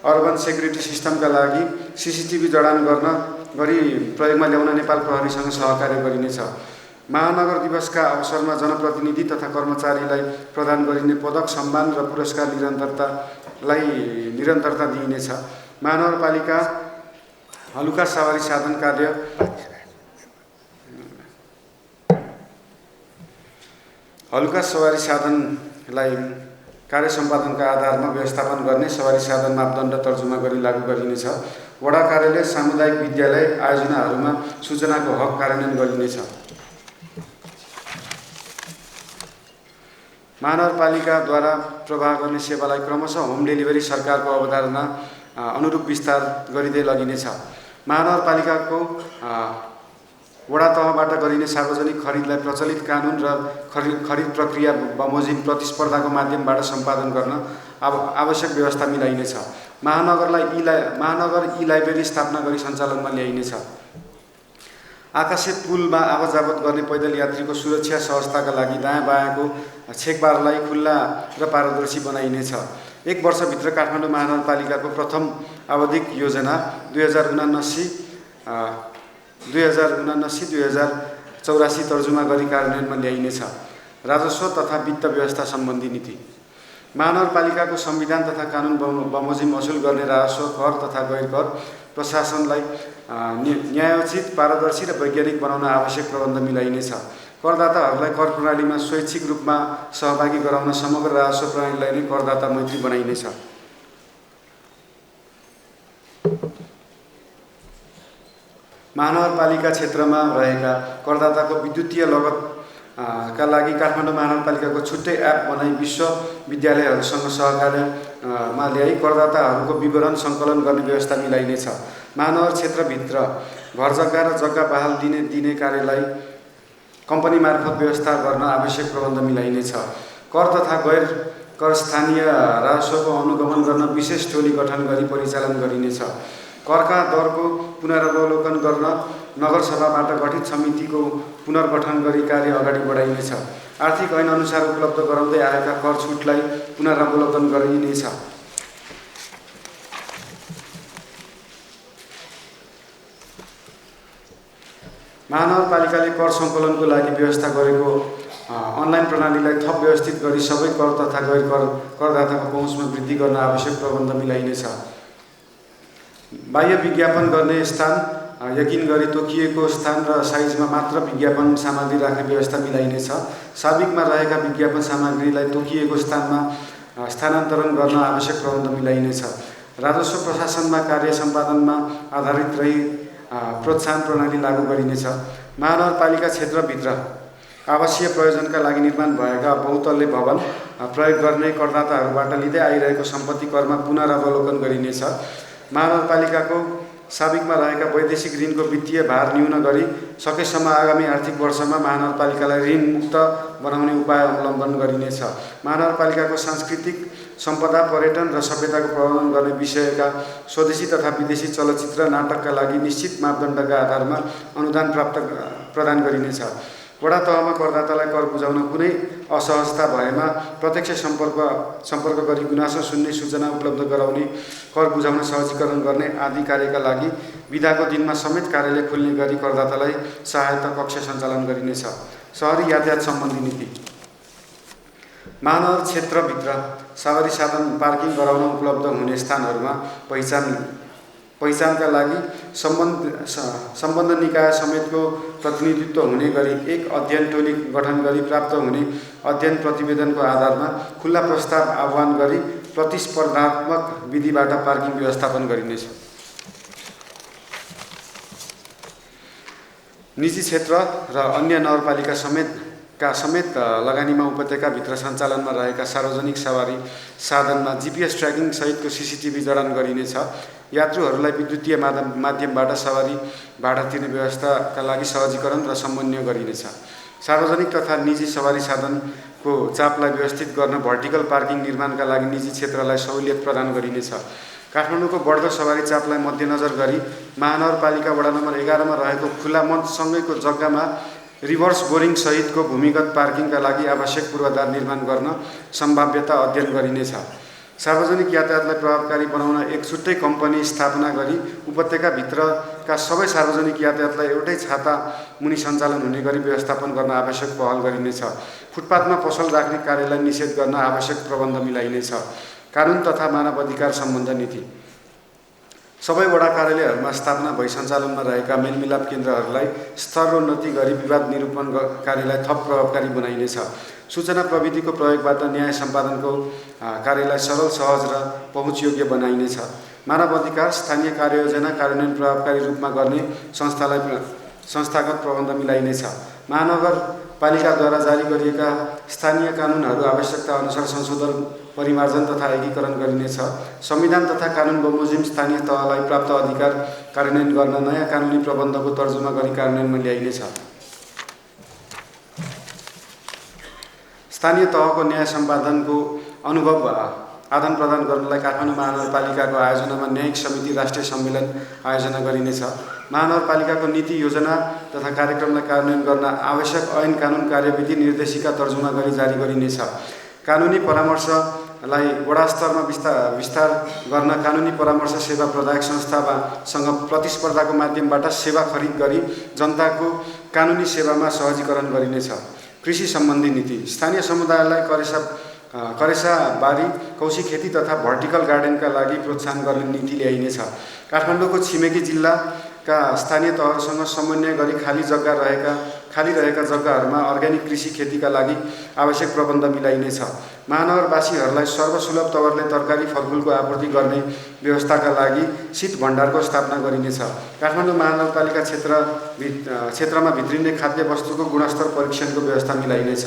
अर्बन सेक्युरिटी सिस्टमका लागि सीसीटीभी जडान गरी प्रयोगमा ल्याउन नेपाल प्रहरीसँग सहकार्य गरिनेछ। महानगर दिवसका अवसरमा जनप्रतिनिधि तथा कर्मचारीलाई प्रदान गरिने पदक, सम्मान र पुरस्कार निरन्तरता दिइनेछ। महानगरपालिका हलुका सवारी साधन हलुका सवारी साधनलाई कार्य सम्पादनका आधारमा व्यवस्थापन गर्ने सवारी साधन मापदण्ड तर्जुमा गरी लागू गरिनेछ। वडा कार्यालय, सामुदायिक विद्यालय आयोजनाहरूमा सूचनाको हक कार्यान्वयन गरिनेछ। महानगरपालिकाद्वारा प्रवाह गर्ने सेवालाई क्रमशः होम डेलिभरी सरकारको अवधारणा अनुरूप विस्तार गरिँदै लगिनेछ। महानगरपालिकाको वडा तहबाट गरिने सार्वजनिक खरिदलाई प्रचलित कानुन र खरिद प्रक्रिया बमोजिम प्रतिस्पर्धाको माध्यमबाट सम्पादन गर्न आवश्यक व्यवस्था मिलाइनेछ। महानगर ई-लाइब्रेरी स्थापना गरी सञ्चालनमा ल्याइनेछ। आकाशे पुलमा आवतजावत गर्ने पैदल यात्रीको सुरक्षा सहजताका लागि दायाँ बायाँको छेकबारलाई खुल्ला र पारदर्शी बनाइनेछ। 1 वर्षभित्र काठमाडौँ महानगरपालिकाको प्रथम आवधिक योजना 2079-2084 तर्जुमा गरी कार्यान्वयनमा ल्याइनेछ। राजस्व तथा वित्त व्यवस्था सम्बन्धी नीति। महानगरपालिकाको संविधान तथा कानुन बमोजिम वसुल गर्ने राजस्व, कर तथा गैर कर प्रशासनलाई न्यायोचित, पारदर्शी र वैज्ञानिक बनाउन आवश्यक प्रबन्ध मिलाइनेछ। करदाताहरूलाई कर प्रणालीमा स्वैच्छिक रूपमा सहभागी गराउन समग्र राजस्व प्रणालीलाई नै करदाता मैत्री बनाइनेछ। महानगरपालिका क्षेत्रमा रहेका करदाताको विद्युतीय लगतका लागि काठमाडौँ महानगरपालिकाको छुट्टै एप बनाई विश्वविद्यालयहरूसँग सहकार्यमा ल्याई करदाताहरूको विवरण सङ्कलन गर्ने व्यवस्था मिलाइनेछ। महानगर क्षेत्रभित्र घर जग्गा र जग्गा बहाल दिने कार्यलाई कम्पनी मार्फत व्यवस्था गर्न आवश्यक प्रबन्ध मिलाइनेछ। कर तथा गैर कर स्थानीय राजस्वको अनुगमन गर्न विशेष टोली गठन गरी परिचालन गरिनेछ। करका दरको पुनरावलोकन गर्न नगरसभाबाट गठित समितिको पुनर्गठन गरी कार्य अगाडि बढाइनेछ। आर्थिक ऐन अनुसार उपलब्ध गराउँदै आएका कर छुटलाई पुनरावलोकन गरिनेछ। महानगरपालिकाले कर सङ्कलनको लागि व्यवस्था गरेको अनलाइन प्रणालीलाई थप व्यवस्थित गरी सबै कर तथा गैर करदाताको पहुँचमा वृद्धि गर्न आवश्यक प्रबन्ध मिलाइनेछ। बाह्य विज्ञापन गर्ने स्थान यकिन गरी तोकिएको स्थान र साइजमा मात्र विज्ञापन सामग्री राख्ने व्यवस्था मिलाइनेछ। साबिकमा रहेका विज्ञापन सामग्रीलाई तोकिएको स्थानमा स्थानान्तरण गर्न आवश्यक प्रबन्ध मिलाइनेछ। राजस्व प्रशासनमा कार्य सम्पादनमा आधारित रही प्रोत्साहन प्रणाली लागू गरिनेछ। महानगरपालिका क्षेत्रभित्र आवासीय प्रयोजनका लागि निर्माण भएका बहुतल्ले भवन प्रयोग गर्ने करदाताहरूबाट लिँदै आइरहेको सम्पत्ति करमा पुनरावलोकन गरिनेछ। महानगरपालिकाको साबिकमा रहेका वैदेशिक ऋणको वित्तीय भार न्यून गरी सकेसम्म आगामी आर्थिक वर्षमा महानगरपालिकालाई ऋण मुक्त बनाउने उपाय अवलम्बन गरिनेछ। महानगरपालिकाको सांस्कृतिक सम्पदा, पर्यटन र सभ्यताको प्रबन्धन गर्ने विषयका स्वदेशी तथा विदेशी चलचित्र नाटकका लागि निश्चित मापदण्डका आधारमा अनुदान प्रदान गरिनेछ। वडा तहमा करदातालाई कर बुझाउन कुनै असहजता भएमा प्रत्यक्ष सम्पर्क गरी गुनासो सुन्ने, सूचना उपलब्ध गराउने, कर बुझाउन सहजीकरण गर्ने आदि कार्यका लागि बिदाको दिनमा समेत कार्यालय खुल्ने गरी करदातालाई सहायता कक्ष सञ्चालन गरिनेछ। सहरी यातायात सम्बन्धी नीति। महानगर क्षेत्रभित्र सवारी साधन पार्किङ गराउन उपलब्ध हुने स्थानहरूमा पहिचानका लागि सम्बन्ध निकाय समेतको प्रतिनिधित्व हुने गरी एक अध्ययन टोली गठन गरी प्राप्त हुने अध्ययन प्रतिवेदनको आधारमा खुल्ला प्रस्ताव आह्वान गरी प्रतिस्पर्धात्मक विधिबाट पार्किङ व्यवस्थापन गरिनेछ। निजी क्षेत्र र अन्य नगरपालिका समेत लगानीमा उपत्यकाभित्र सञ्चालनमा रहेका सार्वजनिक सवारी साधनमा GPS ट्र्याकिङ सहितको CCTV जडान गरिनेछ। यात्रुहरूलाई विद्युतीय माध्यमबाट सवारी भाडा तिर्ने व्यवस्थाका लागि सहजीकरण र समन्वय गरिनेछ। सार्वजनिक तथा निजी सवारी साधनको चापलाई व्यवस्थित गर्न भर्टिकल पार्किङ निर्माणका लागि निजी क्षेत्रलाई सहुलियत प्रदान गरिनेछ। काठमाडौँको बढ्दो सवारी चापलाई मध्यनजर गरी महानगरपालिका वडा नम्बर 11 मा रहेको खुला मञ्चसँगैको जग्गामा रिभर्स बोरिङ सहितको भूमिगत पार्किङका लागि आवश्यक पूर्वाधार निर्माण गर्न सम्भाव्यता अध्ययन गरिनेछ। सार्वजनिक यातायातलाई प्रभावकारी बनाउन एक छुट्टै कम्पनी स्थापना गरी उपत्यकाभित्रका सबै सार्वजनिक यातायातलाई एउटै छाता मुनि सञ्चालन हुने गरी व्यवस्थापन गर्न आवश्यक पहल गरिनेछ। फुटपाथमा पसल राख्ने कार्यलाई निषेध गर्न आवश्यक प्रबन्ध मिलाइनेछ। कानुन तथा मानव अधिकार सम्बन्ध नीति। सबै वडा कार्यालयहरूमा स्थापना भई सञ्चालनमा रहेका मेलमिलाप केन्द्रहरूलाई स्तरोन्नति गरी विवाद निरूपण कार्यलाई थप प्रभावकारी बनाइनेछ। सूचना प्रविधिको प्रयोगबाट न्याय सम्पादनको कार्यलाई सरल, सहज र पहुँचयोग्य बनाइनेछ। मानव अधिकार स्थानीय कार्ययोजना कार्यान्वयन प्रभावकारी रूपमा गर्ने संस्थागत प्रबन्ध मिलाइनेछ। महानगरपालिकाद्वारा जारी गरिएका स्थानीय कानुनहरू आवश्यकता अनुसार संशोधन, परिमार्जन तथा एकीकरण गरिनेछ। संविधान तथा कानुन बमोजिम स्थानीय तहलाई प्राप्त अधिकार कार्यान्वयन गर्न नयाँ कानुनी प्रबन्धको तर्जुमा गरी कार्यान्वयनमा ल्याइनेछ। स्थानीय तहको न्याय सम्पादनको अनुभव आदान प्रदान गर्नलाई काठमाडौँ महानगरपालिकाको आयोजनामा न्यायिक समिति राष्ट्रिय सम्मेलन आयोजना गरिनेछ। महानगरपालिकाको नीति योजना तथा कार्यक्रमलाई कार्यान्वयन गर्न आवश्यक ऐन कानुन कार्यविधि निर्देशिका तर्जुमा गरी जारी गरिनेछ। कानुनी परामर्शलाई वडा स्तरमा विस्तार गर्न कानुनी परामर्श सेवा प्रदायक संस्थासँग प्रतिस्पर्धाको माध्यमबाट सेवा खरिद गरी जनताको कानुनी सेवामा सहजीकरण गरिनेछ। कृषि सम्बन्धी नीति। स्थानीय समुदायलाई करेसा बारी, कौशी खेती तथा भर्टिकल गार्डनका लागि प्रोत्साहन गर्ने नीति ल्याइनेछ। काठमाडौँको छिमेकी जिल्लाका स्थानीय तहहरूसँग समन्वय गरी खाली रहेका जग्गाहरूमा अर्ग्यानिक कृषि खेतीका लागि आवश्यक प्रबन्ध मिलाइनेछ। महानगरवासीहरूलाई सर्वसुलभ तवरले तरकारी फलफुलको आपूर्ति गर्ने व्यवस्थाका लागि शीत भण्डारको स्थापना गरिनेछ। काठमाडौँ महानगरपालिका क्षेत्रमा भित्रिने खाद्य वस्तुको गुणस्तर परीक्षणको व्यवस्था मिलाइनेछ।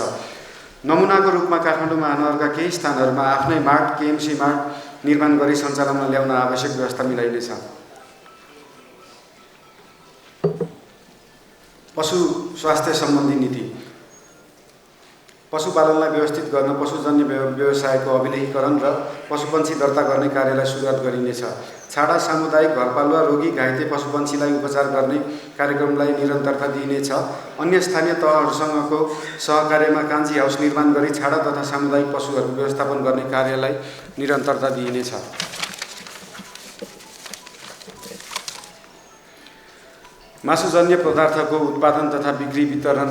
नमुनाको रूपमा काठमाडौँ महानगरका केही स्थानहरूमा आफ्नै मार्ट, KMC मार्ट निर्माण गरी सञ्चालनमा ल्याउन आवश्यक व्यवस्था मिलाइनेछ। पशु स्वास्थ्य सम्बन्धी नीति। पशुपालनलाई व्यवस्थित गर्न पशुजन्य व्यवसायको अभिलेखीकरण र पशुपन्छी दर्ता गर्ने कार्यलाई सुरुवात गरिनेछ। छाडा सामुदायिक घरपालुवा रोगी घाइते पशुपन्छीलाई उपचार गर्ने कार्यक्रमलाई निरन्तरता दिइनेछ। अन्य स्थानीय तहहरूसँगको सहकार्यमा कान्छी हाउस निर्माण गरी छाडा तथा सामुदायिक पशुहरूको व्यवस्थापन गर्ने कार्यलाई निरन्तरता दिइनेछ। मासुजन्य पदार्थको उत्पादन तथा बिक्री वितरण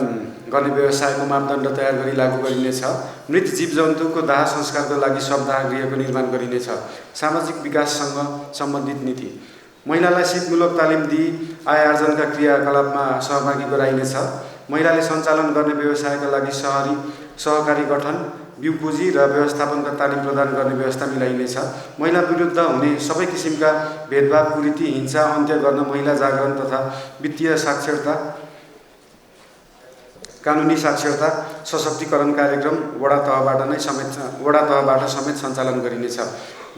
गर्ने व्यवसायको मापदण्ड तयार गरी लागू गरिनेछ। मृत जीवजन्तुको दाह संस्कारको लागि शवदाह गृहको निर्माण गरिनेछ। सामाजिक विकाससँग सम्बन्धित नीति। महिलालाई सिपमूलक तालिम दिई आय आर्जनका क्रियाकलापमा सहभागी गराइनेछ। महिलाले सञ्चालन गर्ने व्यवसायका लागि सहकारी गठन, बिउ पुँजी र व्यवस्थापनका तालिम प्रदान गर्ने व्यवस्था मिलाइनेछ। महिला विरुद्ध हुने सबै किसिमका भेदभाव, कुरीति, हिंसा अन्त्य गर्न महिला जागरण तथा वित्तीय साक्षरता, कानुनी साक्षरता, सशक्तिकरण कार्यक्रम वडा तहबाट समेत सञ्चालन गरिनेछ।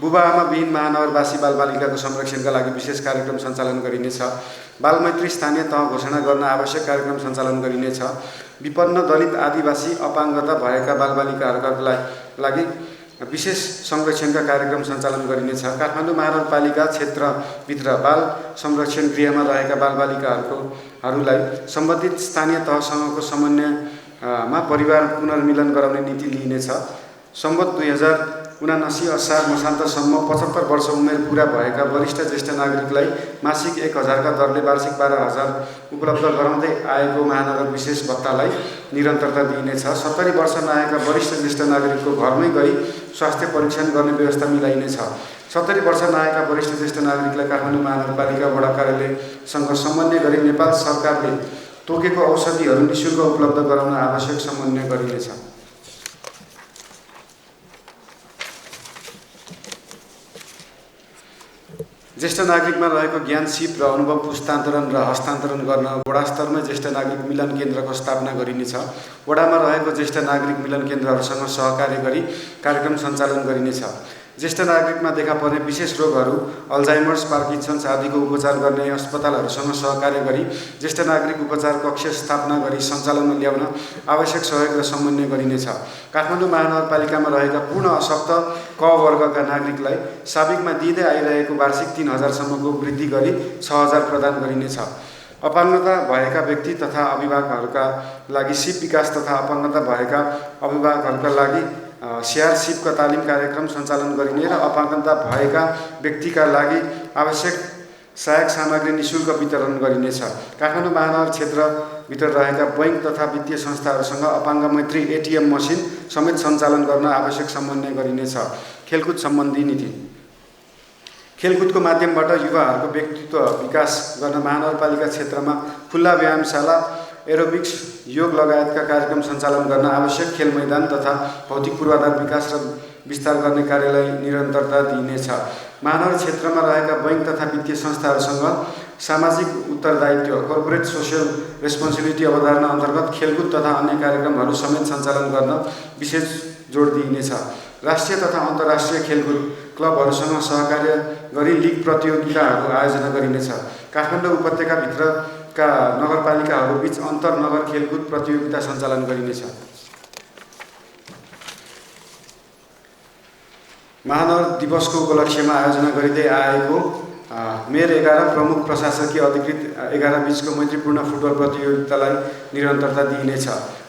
बुबा आमा विहीन महानगरवासी बालबालिकाको संरक्षणका लागि विशेष कार्यक्रम सञ्चालन गरिनेछ। बालमैत्री स्थानीय तह घोषणा गर्न आवश्यक कार्यक्रम सञ्चालन गरिनेछ। विपन्न, दलित, आदिवासी, अपाङ्गता भएका बालबालिकाहरूका लागि विशेष संरक्षणका कार्यक्रम सञ्चालन गरिनेछ। काठमाडौँ महानगरपालिका क्षेत्रभित्र बाल संरक्षण गृहमा रहेका बालबालिकाहरूलाई सम्बन्धित स्थानीय तहसँगको मा परिवार पुनर्मिलन गराउने नीति लिइनेछ। सम्वत 2079 असार मसान्तसम्म 75 वर्ष उमेर पुरा भएका वरिष्ठ ज्येष्ठ नागरिकलाई मासिक 1000 का दरले वार्षिक 12,000 उपलब्ध गराउँदै आएको महानगर विशेष भत्तालाई निरन्तरता दिइनेछ। 70 वर्ष नआएका वरिष्ठ ज्येष्ठ नागरिकको घरमै गई स्वास्थ्य परीक्षण गर्ने व्यवस्था मिलाइनेछ। 70 वर्ष नआएका वरिष्ठ ज्येष्ठ नागरिकलाई काठमाडौँ महानगरपालिका वडा कार्यालयसँग समन्वय गरी नेपाल सरकारले तोकेको औषधिहरू निःशुल्क उपलब्ध गराउन आवश्यक समन्वय गरिनेछ। ज्येष्ठ नागरिकमा रहेको ज्ञान सिप र अनुभव पुस्तान्तरण र हस्तान्तरण गर्न वडा स्तरमै ज्येष्ठ नागरिक मिलन केन्द्रको स्थापना गरिनेछ। वडामा रहेको ज्येष्ठ नागरिक मिलन केन्द्रहरूसँग सहकार्य गरी कार्यक्रम सञ्चालन गरिनेछ। ज्येष्ठ नागरिकमा देखा पर्ने विशेष रोगहरू अल्जाइमर्स, पार्किन्सन्स आदिको उपचार गर्ने अस्पतालहरूसँग सहकार्य गरी ज्येष्ठ नागरिक उपचार कक्ष स्थापना गरी सञ्चालनमा ल्याउन आवश्यक सहयोग र समन्वय गरिनेछ। काठमाडौँ महानगरपालिकामा रहेका पूर्ण अशक्त क वर्गका नागरिकलाई साबिकमा दिँदै आइरहेको वार्षिक 3000 सम्मको वृद्धि गरी 6000 प्रदान गरिनेछ। अपाङ्गता भएका व्यक्ति तथा अभिभावकहरूका लागि सिप विकास तथा अपाङ्गता भएका अभिभावकहरूका लागि स्याहार सिपका तालिम कार्यक्रम सञ्चालन गरिने र अपाङ्गता भएका व्यक्तिका लागि आवश्यक सहायक सामग्री निःशुल्क वितरण गरिनेछ। काठमाडौँ महानगर क्षेत्रभित्र रहेका बैंक तथा वित्तीय संस्थाहरूसँग अपाङ्ग मैत्री एटिएम मसिन समेत सञ्चालन गर्न आवश्यक समन्वय गरिनेछ। खेलकुद सम्बन्धी नीति। खेलकुदको माध्यमबाट युवाहरूको व्यक्तित्व विकास गर्न महानगरपालिका क्षेत्रमा खुल्ला व्यायामशाला, एरोबिक्स, योग लगायतका कार्यक्रम सञ्चालन गर्न आवश्यक खेल मैदान तथा भौतिक पूर्वाधार विकास र विस्तार गर्ने कार्यलाई निरन्तरता दिइनेछ। महानगर क्षेत्रमा रहेका बैंक तथा वित्तीय संस्थाहरूसँग सामाजिक उत्तरदायित्व कर्पोरेट सोसियल रेस्पोन्सिबिलिटी अवधारणा अन्तर्गत खेलकुद तथा अन्य कार्यक्रमहरू समेत सञ्चालन गर्न विशेष जोड दिइनेछ। राष्ट्रिय तथा अन्तर्राष्ट्रिय खेलकुद क्लबहरूसँग सहकार्य गरी लिग प्रतियोगिताहरू आयोजना गरिनेछ। काठमाडौँ उपत्यकाभित्रका नगरपालिकाहरूबीच अन्तर नगर खेलकुद प्रतियोगिता सञ्चालन गरिनेछ। महानगर दिवसको उपलक्ष्यमा आयोजना गरिँदै आएको मेयर 11 प्रमुख प्रशासकीय अधिकृत 11 बीचको मैत्रीपूर्ण फुटबल प्रतियोगितालाई निरन्तरता दिइनेछ।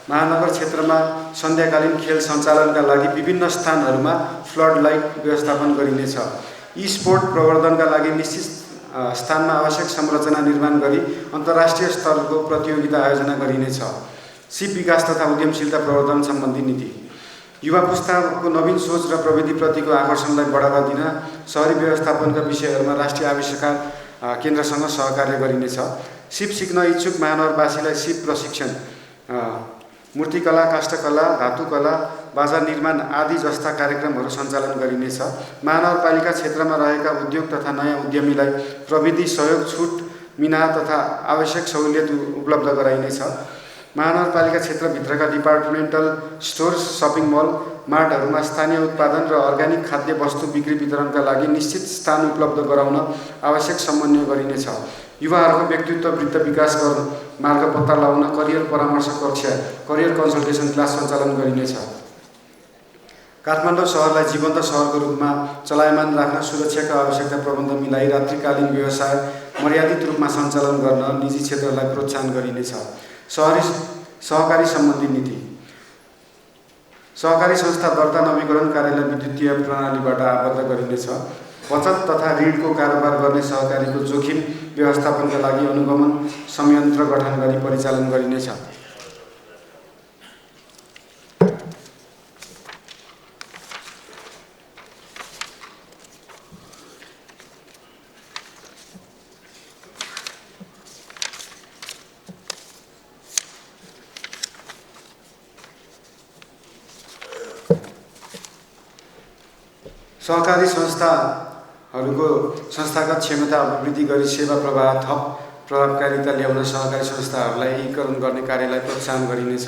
महानगर क्षेत्रमा सन्ध्याकालीन खेल सञ्चालनका लागि विभिन्न स्थानहरूमा फ्लड लाइट व्यवस्थापन गरिनेछ। ई स्पोर्ट प्रवर्धनका लागि निश्चित स्थानमा आवश्यक संरचना निर्माण गरी अन्तर्राष्ट्रिय स्तरको प्रतियोगिता आयोजना गरिनेछ। सिप विकास तथा उद्यमशीलता प्रवर्धन सम्बन्धी नीति। युवा पुस्ताको नवीन सोच र प्रविधिप्रतिको आकर्षणलाई बढावा दिन शहरी व्यवस्थापनका विषयहरूमा राष्ट्रिय आविष्कार केन्द्रसँग सहकार्य गरिनेछ। सिप सिक्न इच्छुक महानगरवासीलाई सिप प्रशिक्षण, मूर्तिकला, काष्ठकला, धातुकला, बाजा निर्माण आदि जस्ता कार्यक्रमहरू सञ्चालन गरिनेछ। महानगरपालिका क्षेत्रमा रहेका उद्योग तथा नयाँ उद्यमीलाई प्रविधि सहयोग, छुट, मिना तथा आवश्यक सहुलियत उपलब्ध गराइनेछ। महानगरपालिका क्षेत्रभित्रका डिपार्टमेन्टल स्टोर, सपिङ मल, मार्टहरूमा स्थानीय उत्पादन र अर्ग्यानिक खाद्य वस्तु बिक्री वितरणका लागि निश्चित स्थान उपलब्ध गराउन आवश्यक समन्वय गरिनेछ। युवाहरूको व्यक्तित्व वृत्त विकास गर्न मार्ग पत्ता लगाउन करियर परामर्श कक्षा, करियर कन्सल्टेसन क्लास सञ्चालन गरिनेछ। काठमाडौँ सहरलाई जीवन्त सहरको रूपमा चलायमान राख्न सुरक्षाका आवश्यकता प्रबन्ध मिलाई रात्रिकालीन व्यवसाय मर्यादित रूपमा सञ्चालन गर्न निजी क्षेत्रलाई प्रोत्साहन गरिनेछ। सहकारी सम्बन्धी नीति। सहकारी संस्था दर्ता नवीकरण कार्यालय विद्युतीय प्रणालीबाट आबद्ध गरिनेछ। बचत तथा ऋणको कारोबार गर्ने सहकारीको जोखिम व्यवस्थापनका लागि अनुगमन संयन्त्र गठन गरी परिचालन गरिनेछ। सहकारी संस्थाहरूको संस्थागत क्षमता अभिवृद्धि गरी सेवा प्रवाह थप प्रभावकारिता ल्याउन सहकारी संस्थाहरूलाई एकीकरण गर्ने कार्यलाई प्रोत्साहन गरिनेछ।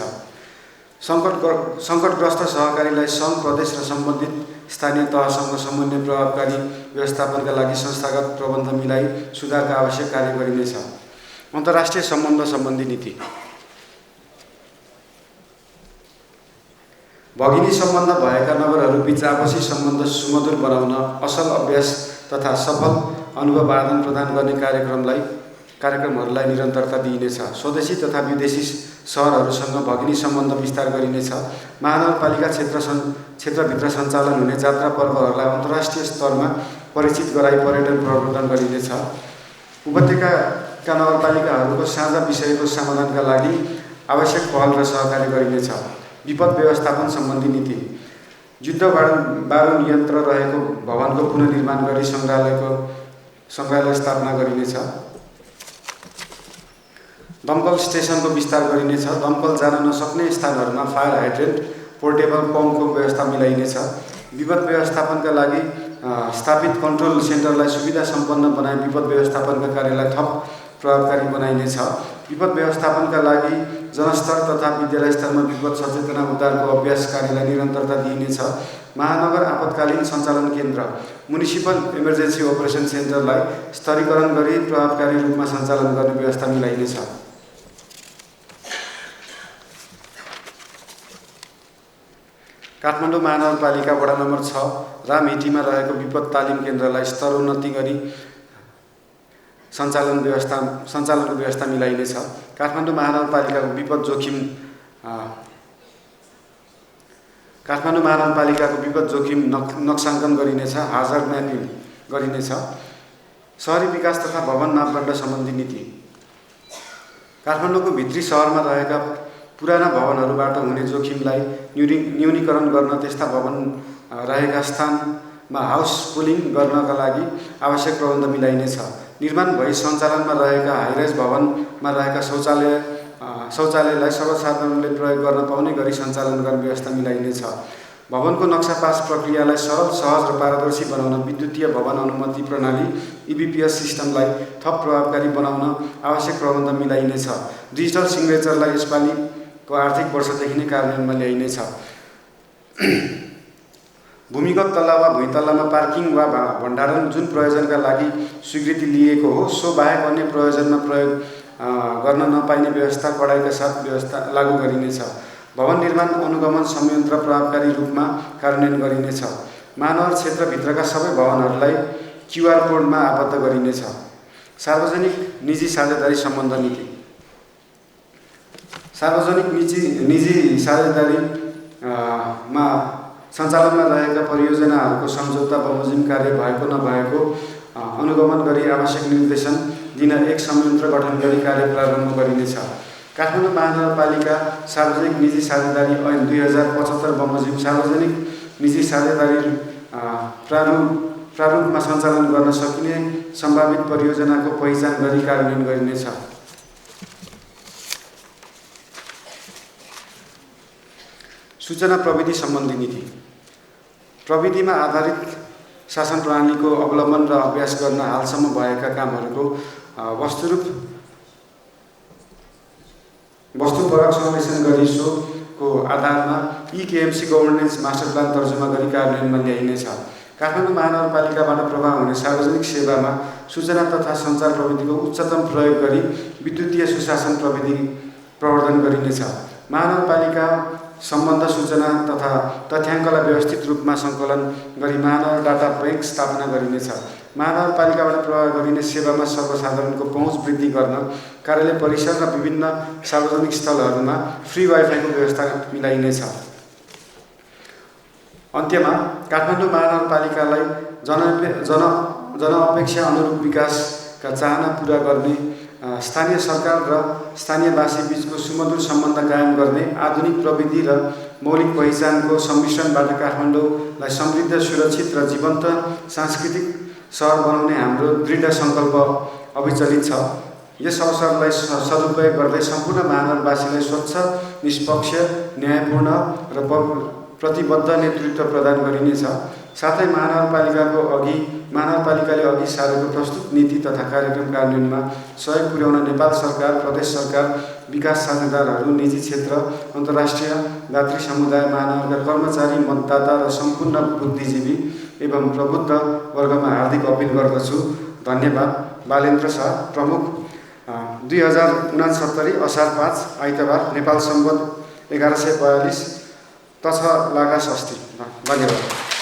सङ्कटग्रस्त सहकारीलाई सङ्घ, प्रदेश र सम्बन्धित स्थानीय तहसँग समन्वय प्रभावकारी व्यवस्थापनका लागि संस्थागत प्रबन्ध मिलाई सुधारका आवश्यक कार्य गरिनेछ। अन्तर्राष्ट्रिय सम्बन्ध सम्बन्धी नीति। भगिनी सम्बन्ध भएका नगरहरूबीच आपसी सम्बन्ध सुमधुर बनाउन असल अभ्यास तथा सफल अनुभव आदान प्रदान गर्ने कार्यक्रमहरूलाई निरन्तरता दिइनेछ। स्वदेशी तथा विदेशी सहरहरूसँग भगिनी सम्बन्ध विस्तार गरिनेछ। महानगरपालिका क्षेत्रभित्र सञ्चालन हुने जात्रा पर्वहरूलाई अन्तर्राष्ट्रिय स्तरमा परिचित गराई पर्यटन प्रवर्धन गरिनेछ। उपत्यकाका नगरपालिकाहरूको साझा विषयको समाधानका लागि आवश्यक पहल र सहकार्य गरिनेछ। विपद व्यवस्थापन सम्बन्धी नीति। युद्ध बारुद यन्त्र रहेको भवनको पुनर्निर्माण गरी सङ्ग्रहालय स्थापना गरिनेछ। दमकल स्टेसनको विस्तार गरिनेछ। दमकल जान नसक्ने स्थानहरूमा फायर हाइड्रेन्ट पोर्टेबल पम्पको व्यवस्था मिलाइनेछ। विपद व्यवस्थापनका लागि स्थापित कन्ट्रोल सेन्टरलाई सुविधा सम्पन्न बनाई विपद व्यवस्थापनका कार्यलाई थप प्रभावकारी बनाइनेछ। विपद व्यवस्थापनका लागि जनस्तर तथा विद्यालय स्तरमा विपद सचेतना उद्धारको अभ्यास कार्यलाई निरन्तरता दिइनेछ। महानगर आपतकालीन सञ्चालन केन्द्र म्युनिसिपल इमर्जेन्सी अपरेसन सेन्टरलाई स्तरीकरण गरी प्रभावकारी रूपमा सञ्चालन गर्ने व्यवस्था मिलाइनेछ। काठमाडौँ महानगरपालिका वडा नम्बर 6 रामहिटीमा रहेको विपद तालिम केन्द्रलाई स्तरोन्नति गरी सञ्चालनको व्यवस्था मिलाइनेछ। काठमाडौँ महानगरपालिकाको विपद जोखिम नक्साङ्कन गरिनेछ। हाजर्ड म्यापिङ गरिनेछ। शहरी विकास तथा भवन मापदण्ड सम्बन्धी नीति। काठमाडौँको भित्री शहरमा रहेका पुराना भवनहरूबाट हुने जोखिमलाई न्यूनीकरण गर्न त्यस्ता भवन रहेका स्थानमा हाउस पुलिङ गर्नका लागि आवश्यक प्रबन्ध मिलाइनेछ। निर्माण भई सञ्चालनमा रहेका हाइराइज भवनमा रहेका शौचालयलाई सर्वसाधारणले प्रयोग गर्न पाउने गरी सञ्चालन गर्ने व्यवस्था मिलाइनेछ। भवनको नक्सा पास प्रक्रियालाई सरल, सहज र पारदर्शी बनाउन विद्युतीय भवन अनुमति प्रणाली EBPS सिस्टमलाई थप प्रभावकारी बनाउन आवश्यक प्रबन्ध मिलाइनेछ। डिजिटल सिग्नेचरलाई यसपालिको आर्थिक वर्षदेखि नै कार्यान्वयनमा ल्याइनेछ। भूमिगत तल्ला वा भुइँतल्लामा पार्किङ वा भण्डारण जुन प्रयोजनका लागि स्वीकृति लिएको हो सो बाहेक अन्य प्रयोजनमा प्रयोग गर्न नपाइने व्यवस्था कडाइका साथ व्यवस्था लागू गरिनेछ। भवन निर्माण अनुगमन संयन्त्र प्रभावकारी रूपमा कार्यान्वयन गरिनेछ। महानगर क्षेत्रभित्रका सबै भवनहरूलाई QR कोडमा आबद्ध गरिनेछ। सार्वजनिक निजी साझेदारी सम्बन्ध नीति। सार्वजनिक निजी साझेदारीमा सञ्चालनमा रहेका परियोजनाहरूको सम्झौता बमोजिम कार्य भएको नभएको अनुगमन गरी आवश्यक निर्देशन दिन एक संयन्त्र गठन गरी कार्य प्रारम्भ गरिनेछ। काठमाडौँ महानगरपालिका सार्वजनिक निजी साझेदारी ऐन 2075 बमोजिम सार्वजनिक निजी साझेदारी प्रारूपमा सञ्चालन गर्न सकिने सम्भावित परियोजनाको पहिचान गरी कार्यान्वयन गरिनेछ। सूचना प्रविधि सम्बन्धी नीति। प्रविधिमा आधारित शासन प्रणालीको अवलम्बन र अभ्यास गर्न हालसम्म भएका कामहरूको वस्तुपरक सर्वेक्षण गरी सोको आधारमा EKMC गभर्नेन्स मास्टर प्लान तर्जुमा गरी कार्यान्वयनमा ल्याइनेछ। काठमाडौँ महानगरपालिकाबाट प्रभाव हुने सार्वजनिक सेवामा सूचना तथा सञ्चार प्रविधिको उच्चतम प्रयोग गरी विद्युतीय सुशासन प्रविधि प्रवर्धन गरिनेछ। महानगरपालिका सम्बन्ध सूचना तथा तथ्याङ्कलाई व्यवस्थित रूपमा सङ्कलन गरी महानगर डाटा बैंक स्थापना गरिनेछ। महानगरपालिकाबाट प्रवाह गरिने सेवामा सर्वसाधारणको पहुँच वृद्धि गर्न कार्यालय परिसर र विभिन्न सार्वजनिक स्थलहरूमा फ्री वाइफाईको व्यवस्था मिलाइनेछ। अन्त्यमा काठमाडौँ महानगरपालिकालाई जनअपेक्षा अनुरूप विकासका चाहना पुरा गर्ने, स्थानीय सरकार र स्थानीयवासी बीचको सुमधुर सम्बन्ध कायम गर्ने, आधुनिक प्रविधि र मौलिक पहिचानको सम्मिश्रणबाट काठमाडौँलाई समृद्ध, सुरक्षित र जीवन्त सांस्कृतिक सहर बनाउने हाम्रो दृढ सङ्कल्प अविचलित छ। यस अवसरलाई सदुपयोग गर्दै सम्पूर्ण महानगरवासीलाई स्वच्छ, निष्पक्ष, न्यायपूर्ण र प्रतिबद्ध नेतृत्व प्रदान गरिनेछ। साथै महानगरपालिकाले अघि सारेको प्रस्तुत नीति तथा कार्यक्रम कार्यान्वयनमा सहयोग पुर्याउन नेपाल सरकार, प्रदेश सरकार, विकास साझेदारहरू, निजी क्षेत्र, अन्तर्राष्ट्रिय यात्री समुदाय, महानगरका कर्मचारी, मतदाता र सम्पूर्ण बुद्धिजीवी एवं प्रबुद्ध वर्गमा हार्दिक अपिल गर्दछु। धन्यवाद। बालेन्द्र शाह, प्रमुख, 2069 असार 5 आइतबार, नेपाल सम्वत 1142 तछ लागा षष्ठी। धन्यवाद।